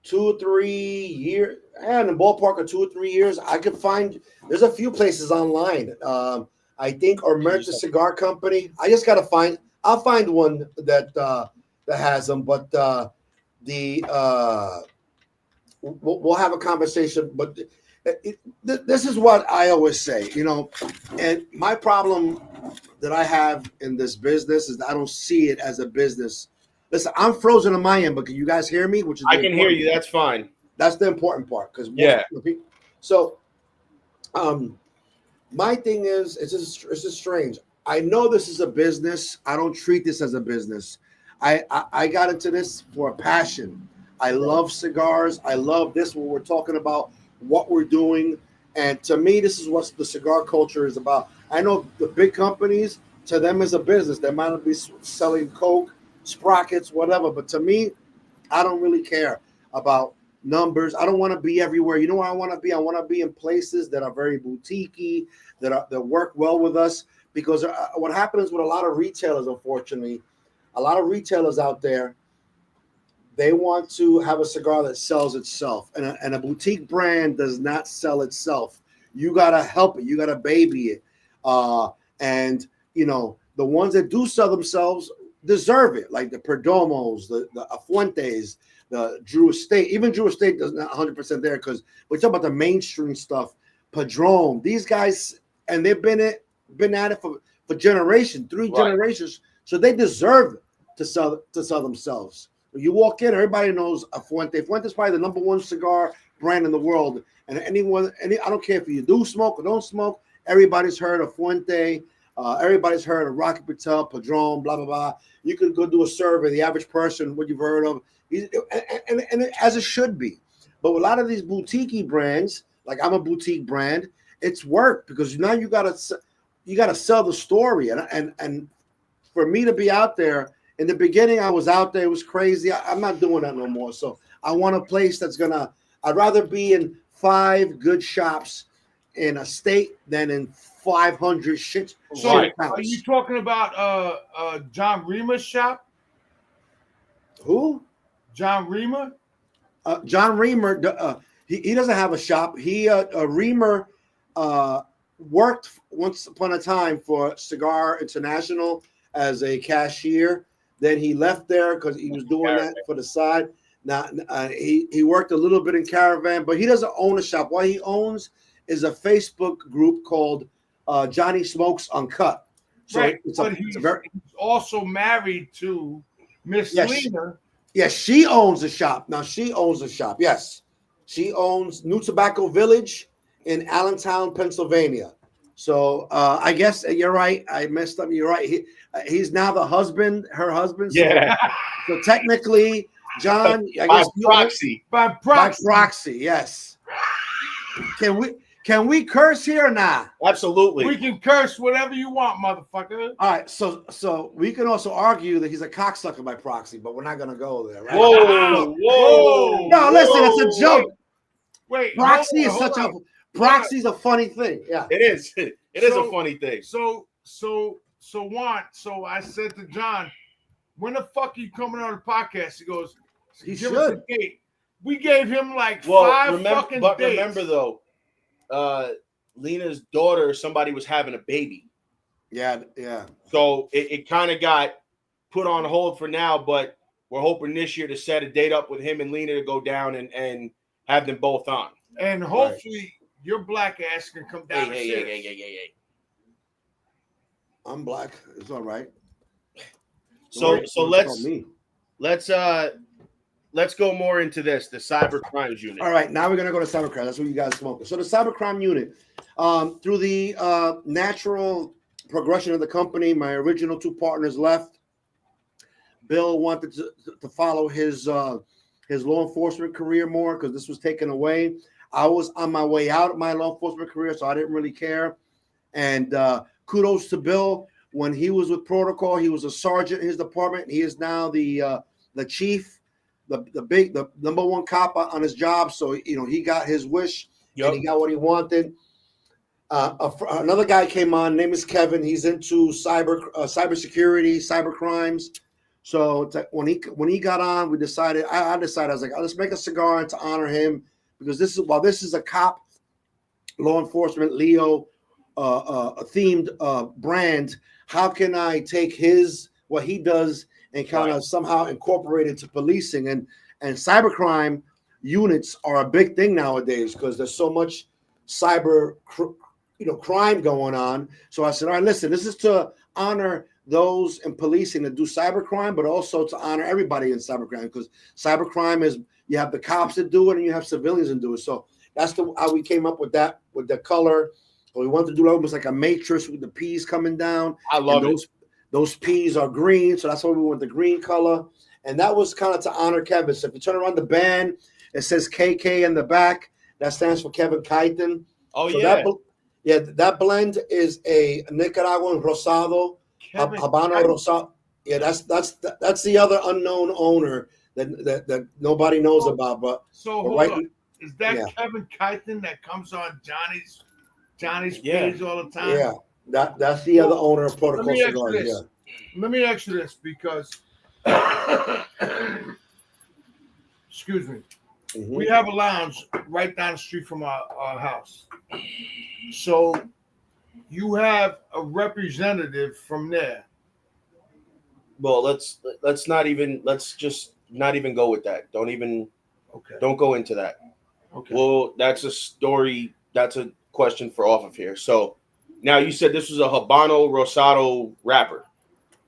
[SPEAKER 11] 2 or 3 years, and in the ballpark of 2 or 3 years. I could find, there's a few places online. I think Omerta Cigar Company. I just gotta find. I'll find one that has them. But we'll have a conversation. But this is what I always say, and my problem that I have in this business is that I don't see it as a business. Listen, I'm frozen on my end, but can you guys hear me?
[SPEAKER 6] I can hear you. That's fine.
[SPEAKER 11] That's the important part, because So, my thing is, it's just strange. I know this is a business. I don't treat this as a business. I got into this for a passion. I love cigars. I love this when we're talking about what we're doing. And to me, this is what the cigar culture is about. I know the big companies, to them is a business. They might not be selling Coke, Sprockets, whatever. But to me, I don't really care about numbers. I don't want to be everywhere. You know where I want to be? I want to be in places that are very boutique-y, that work well with us. Because what happens with a lot of retailers, unfortunately, a lot of retailers out there, they want to have a cigar that sells itself. And a boutique brand does not sell itself. You got to help it. You got to baby it. And, the ones that do sell themselves deserve it, like the Perdomos, the Afuentes, the Drew Estate. Even Drew Estate does not 100% there, because we're talking about the mainstream stuff. Padron, these guys, and they've been at it for generations, 3 generations. So they deserve to sell themselves. When you walk in, everybody knows a Fuente. Fuente is probably the number 1 cigar brand in the world. And I don't care if you do smoke or don't smoke, everybody's heard of Fuente. Everybody's heard of Rocky Patel, Padron, blah, blah, blah. You could go do a survey, the average person, what you've heard of, and as it should be. But with a lot of these boutique brands, like I'm a boutique brand, it's work, because now you gotta sell the story. And for me to be out there, in the beginning, I was out there, it was crazy. I'm not doing that no more. So I want a place that's I'd rather be in 5 good shops in a state than in 500 shit.
[SPEAKER 4] So are you talking about John Reamer's shop?
[SPEAKER 11] Who?
[SPEAKER 4] John Reamer?
[SPEAKER 11] John Reamer, he doesn't have a shop. Reamer worked once upon a time for Cigar International as a cashier. Then he left there because he was doing that for the side. Now he worked a little bit in Caravan, but he doesn't own a shop. What he owns is a Facebook group called Johnny Smokes Uncut. So
[SPEAKER 4] he's also married to Miss Lena.
[SPEAKER 11] Yes, she owns a shop. Now she owns a shop. Yes, she owns New Tobacco Village in Allentown, Pennsylvania. So I guess you're right. I messed up. You're right. He's now her husband. So technically, John, I
[SPEAKER 6] By
[SPEAKER 11] guess
[SPEAKER 6] proxy.
[SPEAKER 4] By
[SPEAKER 11] by
[SPEAKER 4] proxy.
[SPEAKER 11] proxy, yes. Can we curse here or not?
[SPEAKER 6] Absolutely.
[SPEAKER 4] We can curse whatever you want, motherfucker.
[SPEAKER 11] All right, so we can also argue that he's a cocksucker by proxy, but we're not gonna go there, right?
[SPEAKER 6] Whoa.
[SPEAKER 11] No, listen, it's a joke.
[SPEAKER 4] Wait,
[SPEAKER 11] Proxy is
[SPEAKER 4] hold
[SPEAKER 11] such
[SPEAKER 4] on.
[SPEAKER 11] a proxy's a funny thing. Yeah.
[SPEAKER 6] It is. It is a funny thing.
[SPEAKER 4] So Juan, so I said to John, when the fuck are you coming on the podcast? He goes,
[SPEAKER 11] He
[SPEAKER 4] give us a
[SPEAKER 11] should.
[SPEAKER 4] date. We gave him like 5 fucking dates.
[SPEAKER 6] Remember though, Lena's daughter, somebody was having a baby.
[SPEAKER 11] Yeah.
[SPEAKER 6] So it kind of got put on hold for now, but we're hoping this year to set a date up with him and Lena to go down and have them both on.
[SPEAKER 4] And hopefully your black ass can come down.
[SPEAKER 6] Hey.
[SPEAKER 11] I'm black. It's all right.
[SPEAKER 6] So let's go more into this, the cyber crimes unit.
[SPEAKER 11] All right, now we're gonna go to cybercrime. That's what you guys smoking. So the cybercrime unit, through the natural progression of the company, my original 2 partners left. Bill wanted to follow his law enforcement career more because this was taken away. I was on my way out of my law enforcement career, so I didn't really care. And kudos to Bill. When he was with Protocol, he was a sergeant in his department. He is now the chief, the number 1 cop on his job. So he got his wish and he got what he wanted. Another guy came on. Name is Kevin. He's into cybersecurity, cyber crimes. So when he got on, we decided. I decided I was like, let's make a cigar to honor him because this is a cop, law enforcement, Leo, themed brand. How can I take what he does and kind of somehow incorporate it to policing and cybercrime units are a big thing nowadays because there's so much cyber crime going on. So I said, all right, listen, this is to honor those in policing that do cybercrime, but also to honor everybody in cybercrime because cybercrime is you have the cops that do it and you have civilians that do it. So that's how we came up with that, with the color. We wanted to do almost like a matrix with the P's coming down.
[SPEAKER 6] I love it.
[SPEAKER 11] Those P's are green, so that's why we went the green color. And that was kind of to honor Kevin. So if you turn around the band, it says KK in the back. That stands for Kevin Kaitan.
[SPEAKER 6] Oh,
[SPEAKER 11] so
[SPEAKER 6] yeah.
[SPEAKER 11] That blend is a Nicaraguan Rosado, Habano Rosado. Yeah, that's the other unknown owner that nobody knows about. But
[SPEAKER 4] so hold on. Is that Kevin Kaitan that comes on Johnny's page all the time?
[SPEAKER 11] Yeah. That's the other owner of Protocol Cigars.
[SPEAKER 4] Let me ask you this because excuse me. Mm-hmm. We have a lounge right down the street from our house. So you have a representative from there.
[SPEAKER 6] Well, let's just not even go with that. Don't go into that.
[SPEAKER 4] Okay.
[SPEAKER 6] Well, that's a story. That's a question for off of here. So now you said this was a Habano Rosado wrapper.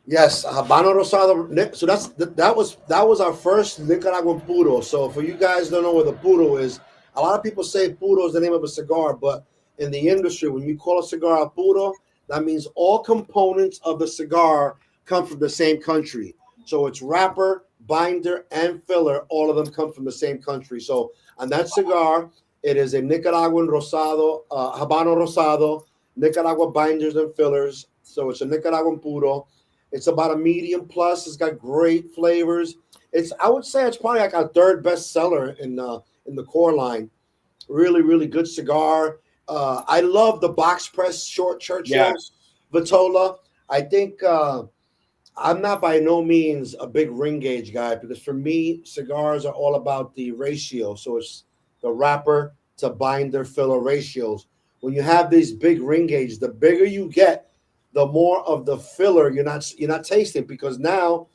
[SPEAKER 11] Yes, Habano Rosado. So that was our first Nicaraguan puro. So for you guys don't know what the puro is, a lot of people say puro is the name of a cigar, but in the industry, when you call a cigar a puro, that means all components of the cigar come from the same country. So it's wrapper, binder, and filler. All of them come from the same country. So on that cigar, it is a Nicaraguan Rosado, Habano Rosado, Nicaragua binders and fillers. So it's a Nicaraguan puro. It's about a medium plus. It's got great flavors. I would say it's probably like our 3rd best seller in the core line. Really, really good cigar. I love the box press short Churchill Vitola. I think I'm not by no means a big ring gauge guy because for me, cigars are all about the ratio. So it's the wrapper to binder filler ratios. When you have these big ring gauges, the bigger you get, the more of the filler you're not tasting because now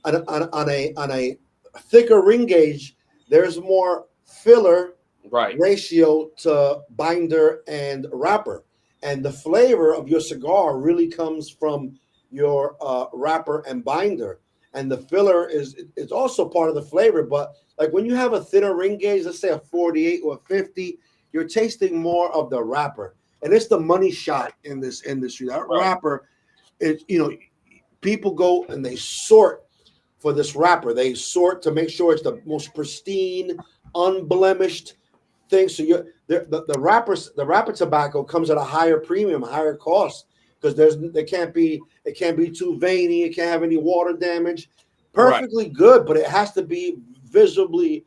[SPEAKER 11] on a thicker ring gauge, there's more filler ratio to binder and wrapper, and the flavor of your cigar really comes from your wrapper and binder, and the filler is also part of the flavor. But like when you have a thinner ring gauge, let's say a 48 or a 50, you're tasting more of the wrapper. And it's the money shot in this industry. That wrapper, people go and they sort for this wrapper. They sort to make sure it's the most pristine, unblemished thing. So the wrapper tobacco comes at a higher premium, higher cost, because it can't be too veiny, it can't have any water damage. Perfectly good, but it has to be visibly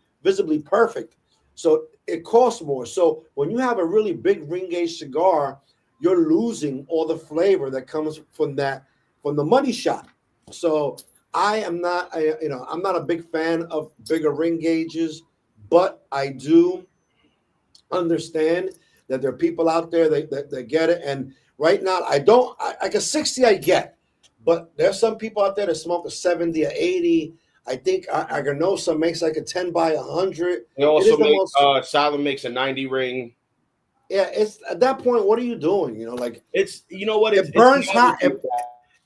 [SPEAKER 11] perfect. So it costs more. So when you have a really big ring gauge cigar, you're losing all the flavor that comes from the money shot. So I'm not a big fan of bigger ring gauges, but I do understand that there are people out there that get it. And right now, like a 60 I get, but there's some people out there that smoke a 70 or 80. I think Arganosa makes like a 10 by 100.
[SPEAKER 6] They also make Silent makes a 90 ring.
[SPEAKER 11] Yeah, it's at that point, what are you doing?
[SPEAKER 6] It
[SPEAKER 11] burns hot.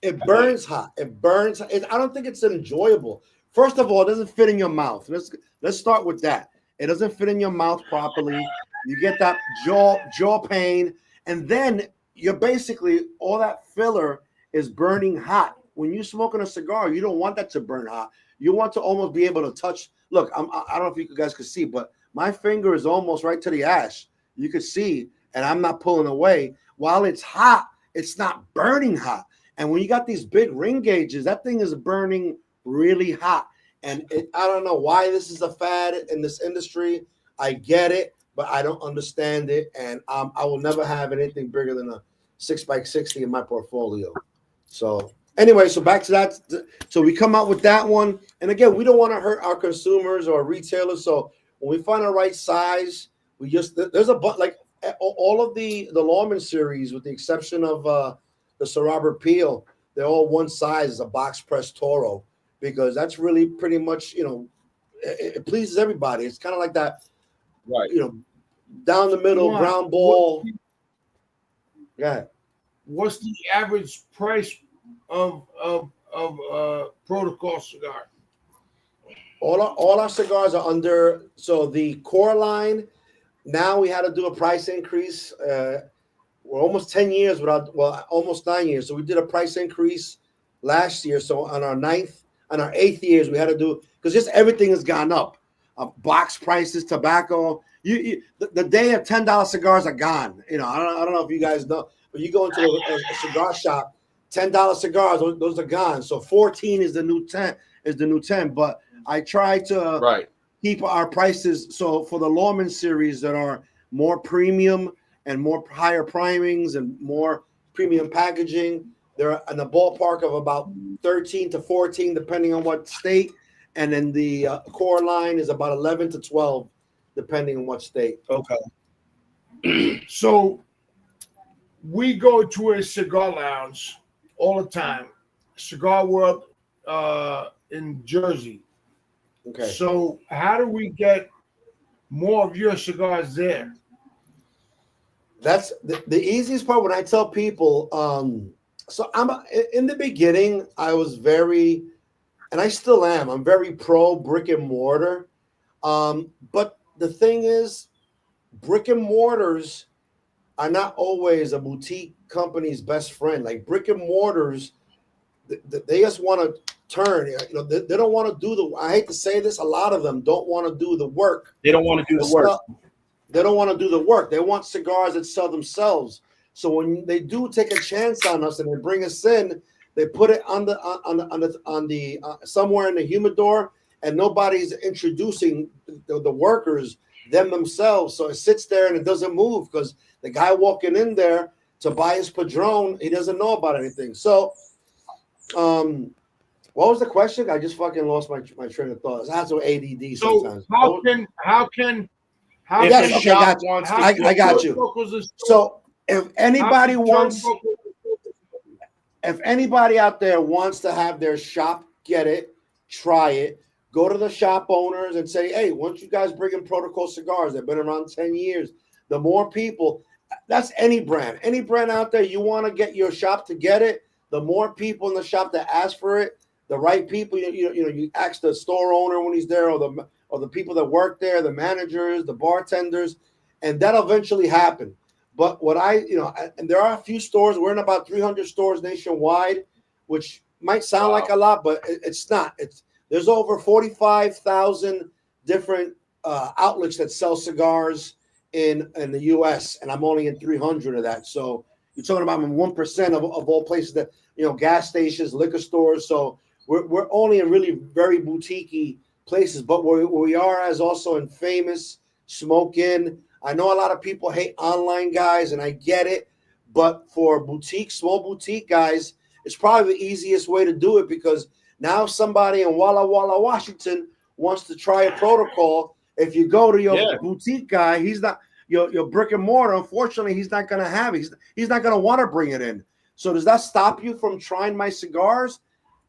[SPEAKER 11] It burns hot. It burns. I don't think it's enjoyable. First of all, it doesn't fit in your mouth. Let's start with that. It doesn't fit in your mouth properly. You get that jaw pain, and then you're basically all that filler is burning hot. When you're smoking a cigar, you don't want that to burn hot. You want to almost be able to touch. Look, I don't know if you guys could see, but my finger is almost right to the ash. You could see, and I'm not pulling away. While it's hot, it's not burning hot. And when you got these big ring gauges, that thing is burning really hot. And I don't know why this is a fad in this industry. I get it, but I don't understand it. And I will never have anything bigger than a 6x60 in my portfolio. So anyway, so back to that. So we come out with that one. And again, we don't want to hurt our consumers or retailers. So when we find the right size, there's like all of the Lawman series, with the exception of the Saraber Peel, they're all one size, is a box press Toro, because that's really pretty much, it pleases everybody. It's kind of like that,
[SPEAKER 6] right?
[SPEAKER 11] Down the middle,
[SPEAKER 4] Juan,
[SPEAKER 11] brown ball. Yeah.
[SPEAKER 4] What's the average price of Protocol cigar?
[SPEAKER 11] All our cigars are under. So the core line, now we had to do a price increase. We're almost 10 years almost 9 years. So we did a price increase last year. So on our 8th years, we had to do, because just everything has gone up. Box prices, tobacco. The day of $10 cigars are gone. I don't know if you guys know, but you go into a cigar shop, $10 cigars, those are gone. So 14 is the new 10. But I try to keep our prices. So for the Lawman series that are more premium and more higher primings and more premium packaging, they're in the ballpark of about 13 to 14, depending on what state. And then the core line is about 11 to 12, depending on what state.
[SPEAKER 4] Okay. So we go to a cigar lounge all the time, Cigar World in Jersey.
[SPEAKER 11] Okay.
[SPEAKER 4] So how do we get more of your cigars there?
[SPEAKER 11] That's the easiest part when I tell people. So in the beginning, I was very, and I still am, I'm very pro brick and mortar. But the thing is, brick and mortars are not always a boutique company's best friend. Like brick and mortars, they just want to turn. They don't want to do I hate to say this, a lot of them don't want to do the work.
[SPEAKER 6] They don't want to do the work.
[SPEAKER 11] They don't want to do the work. They want cigars that sell themselves. So when they do take a chance on us and they bring us in, they put it on the somewhere in the humidor, and nobody's introducing the workers themselves. So it sits there and it doesn't move, because the guy walking in there to buy his Padron, he doesn't know about anything. So, what was the question? I just fucking lost my train of thought. That's what ADD sometimes.
[SPEAKER 4] So how can
[SPEAKER 11] I got you. So if anybody out there wants to have their shop get it, try it, go to the shop owners and say, hey, once you guys bring in Protocol cigars, they've been around 10 years. The more people, that's any brand out there, you want to get your shop to get it, the more people in the shop that ask for it, the right people, you ask the store owner when he's there, or the people that work there, the managers, the bartenders, and that'll eventually happen. But and there are a few stores. We're in about 300 stores nationwide, which might sound like a lot, but it's not. There's over 45,000 different outlets that sell cigars in the U.S., and I'm only in 300 of that. So you're talking about 1% of all places that, gas stations, liquor stores. So we're only in really very boutique-y places, but we are as also in famous, smoke in. I know a lot of people hate online guys, and I get it, but for small boutique guys, it's probably the easiest way to do it, because now somebody in Walla Walla, Washington wants to try a protocol. If you go to your boutique guy, he's not your brick and mortar. Unfortunately, he's not going to have it. He's not going to want to bring it in. So does that stop you from trying my cigars?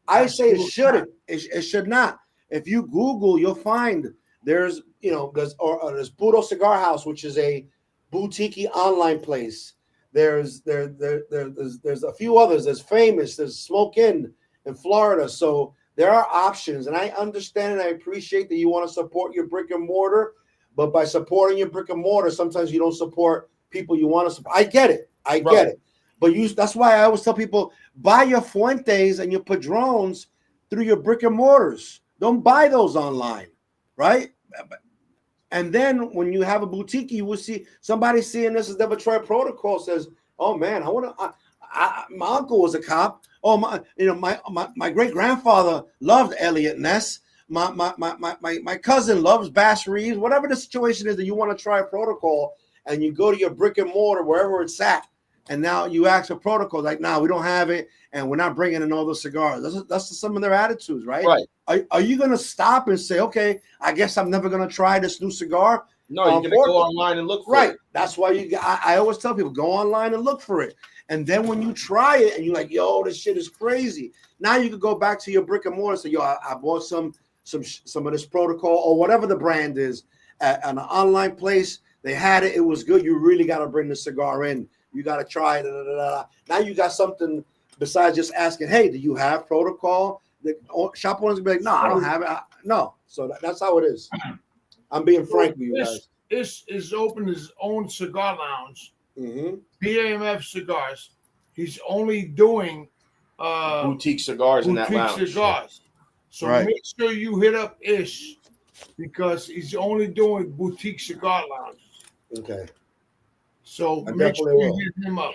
[SPEAKER 11] I say it shouldn't. It should not. If you Google, you'll find there's Puro Cigar House, which is a boutique online place. There's a few others. There's Famous. There's Smoke In Florida. So there are options, and I understand and I appreciate that you want to support your brick and mortar, but by supporting your brick and mortar, sometimes you don't support people you want to support. I get it. I get it. But that's why I always tell people, buy your Fuentes and your Padrones through your brick and mortars. Don't buy those online, right? And then when you have a boutique, you will see somebody seeing this as never tried protocol says, "Oh man, my uncle was a cop. Oh my great grandfather loved Elliot Ness. My cousin loves Bass Reeves." Whatever the situation is that you want to try a protocol, and you go to your brick and mortar wherever it's at, and now you ask for protocol, like, "Nah, we don't have it, and we're not bringing in all the cigars." That's some of their attitudes, right? Right. Are you going to stop and say, "Okay, I guess I'm never going to try this new cigar"?
[SPEAKER 6] No, you're going to go online and look for it.
[SPEAKER 11] Right. That's why I always tell people, go online and look for it. And then when you try it and you're like, "Yo, this shit is crazy," now you can go back to your brick and mortar and say, "Yo, I bought some of this protocol," or whatever the brand is, at an online place. They had it. It was good. You really got to bring the cigar in. You got to try it. Now you got something besides just asking, "Hey, do you have protocol?" The shop owners will be like, "No, I don't have it." No. So that's how it is. I'm being frank with you guys.
[SPEAKER 4] This is open his own cigar lounge. BAMF Cigars. He's only doing
[SPEAKER 6] boutique cigars in that lounge.
[SPEAKER 4] Cigars. So make sure you hit up Ish, because he's only doing boutique cigar lounges.
[SPEAKER 11] Okay.
[SPEAKER 4] So make sure you hit him up.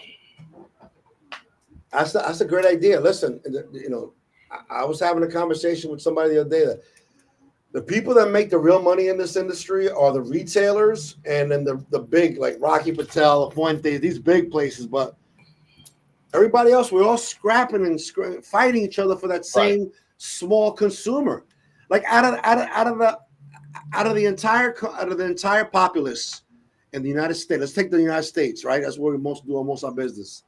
[SPEAKER 11] That's a great idea. Listen, I was having a conversation with somebody the other day that the people that make the real money in this industry are the retailers, and then the big, like Rocky Patel, Fuentes, these big places. But everybody else, we're all scrapping and fighting each other for that same small consumer. Like out of the entire populace in the United States. Let's take the United States, right? That's where we do most of our business,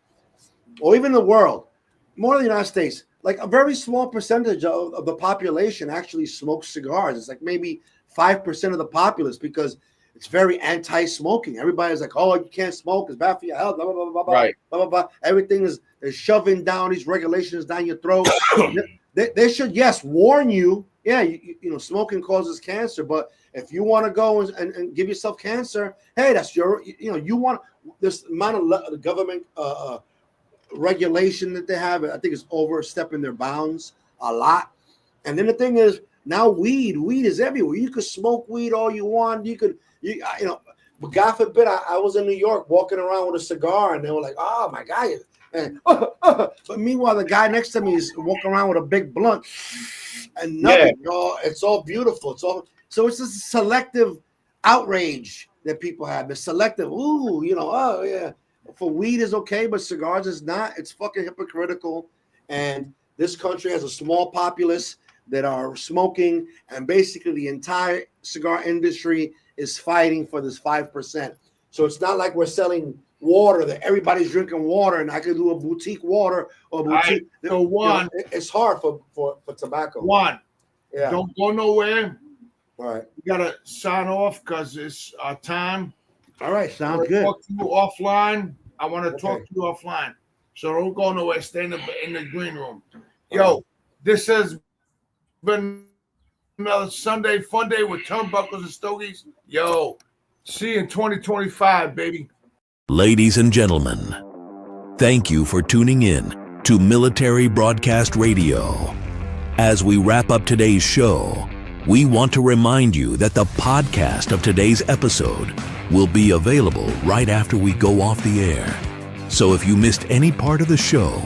[SPEAKER 11] or even the world. More than the United States. Like a very small percentage of the population actually smokes cigars. It's like maybe 5% of the populace, because it's very anti-smoking. Everybody's like, "Oh, you can't smoke. It's bad for your health." Blah, blah, blah, blah, blah, blah, blah. Everything is shoving down these regulations down your throat. They should, yes, warn you. Yeah, smoking causes cancer. But if you want to go and give yourself cancer, hey, that's you want this amount of the government regulation that they have. I think it's overstepping their bounds a lot. And then the thing is, now weed is everywhere. You could smoke weed all you want. But God forbid, I was in New York walking around with a cigar, and they were like, "Oh my God." And, but meanwhile, the guy next to me is walking around with a big blunt and nothing. It's all beautiful. So it's just selective outrage that people have. The selective, oh yeah. For weed is okay, but cigars is not. It's fucking hypocritical. And this country has a small populace that are smoking, and basically the entire cigar industry is fighting for this 5%. So it's not like we're selling water that everybody's drinking water, and I could do a boutique water or boutique.
[SPEAKER 4] So Juan,
[SPEAKER 11] it's hard for tobacco.
[SPEAKER 4] Juan, don't go nowhere.
[SPEAKER 11] All right,
[SPEAKER 4] you gotta sign off because it's our time.
[SPEAKER 11] All right, sounds good.
[SPEAKER 4] Talk to you offline. I want to talk to you offline, so don't go nowhere. Stay in the green room. Yo, this has been another Sunday fun day with Turnbuckles and Stogies. Yo, see you in 2025, baby.
[SPEAKER 1] Ladies and gentlemen, thank you for tuning in to Military Broadcast Radio. As we wrap up today's show, we want to remind you that the podcast of today's episode will be available right after we go off the air. So if you missed any part of the show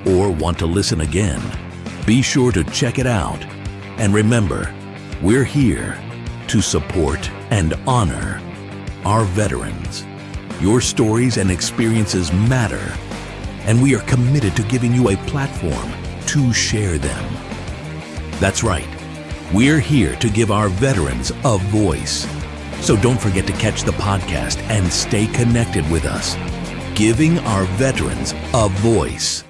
[SPEAKER 1] or want to listen again, be sure to check it out. And remember, we're here to support and honor our veterans. Your stories and experiences matter, and we are committed to giving you a platform to share them. That's right. We're here to give our veterans a voice. So don't forget to catch the podcast and stay connected with us. Giving our veterans a voice.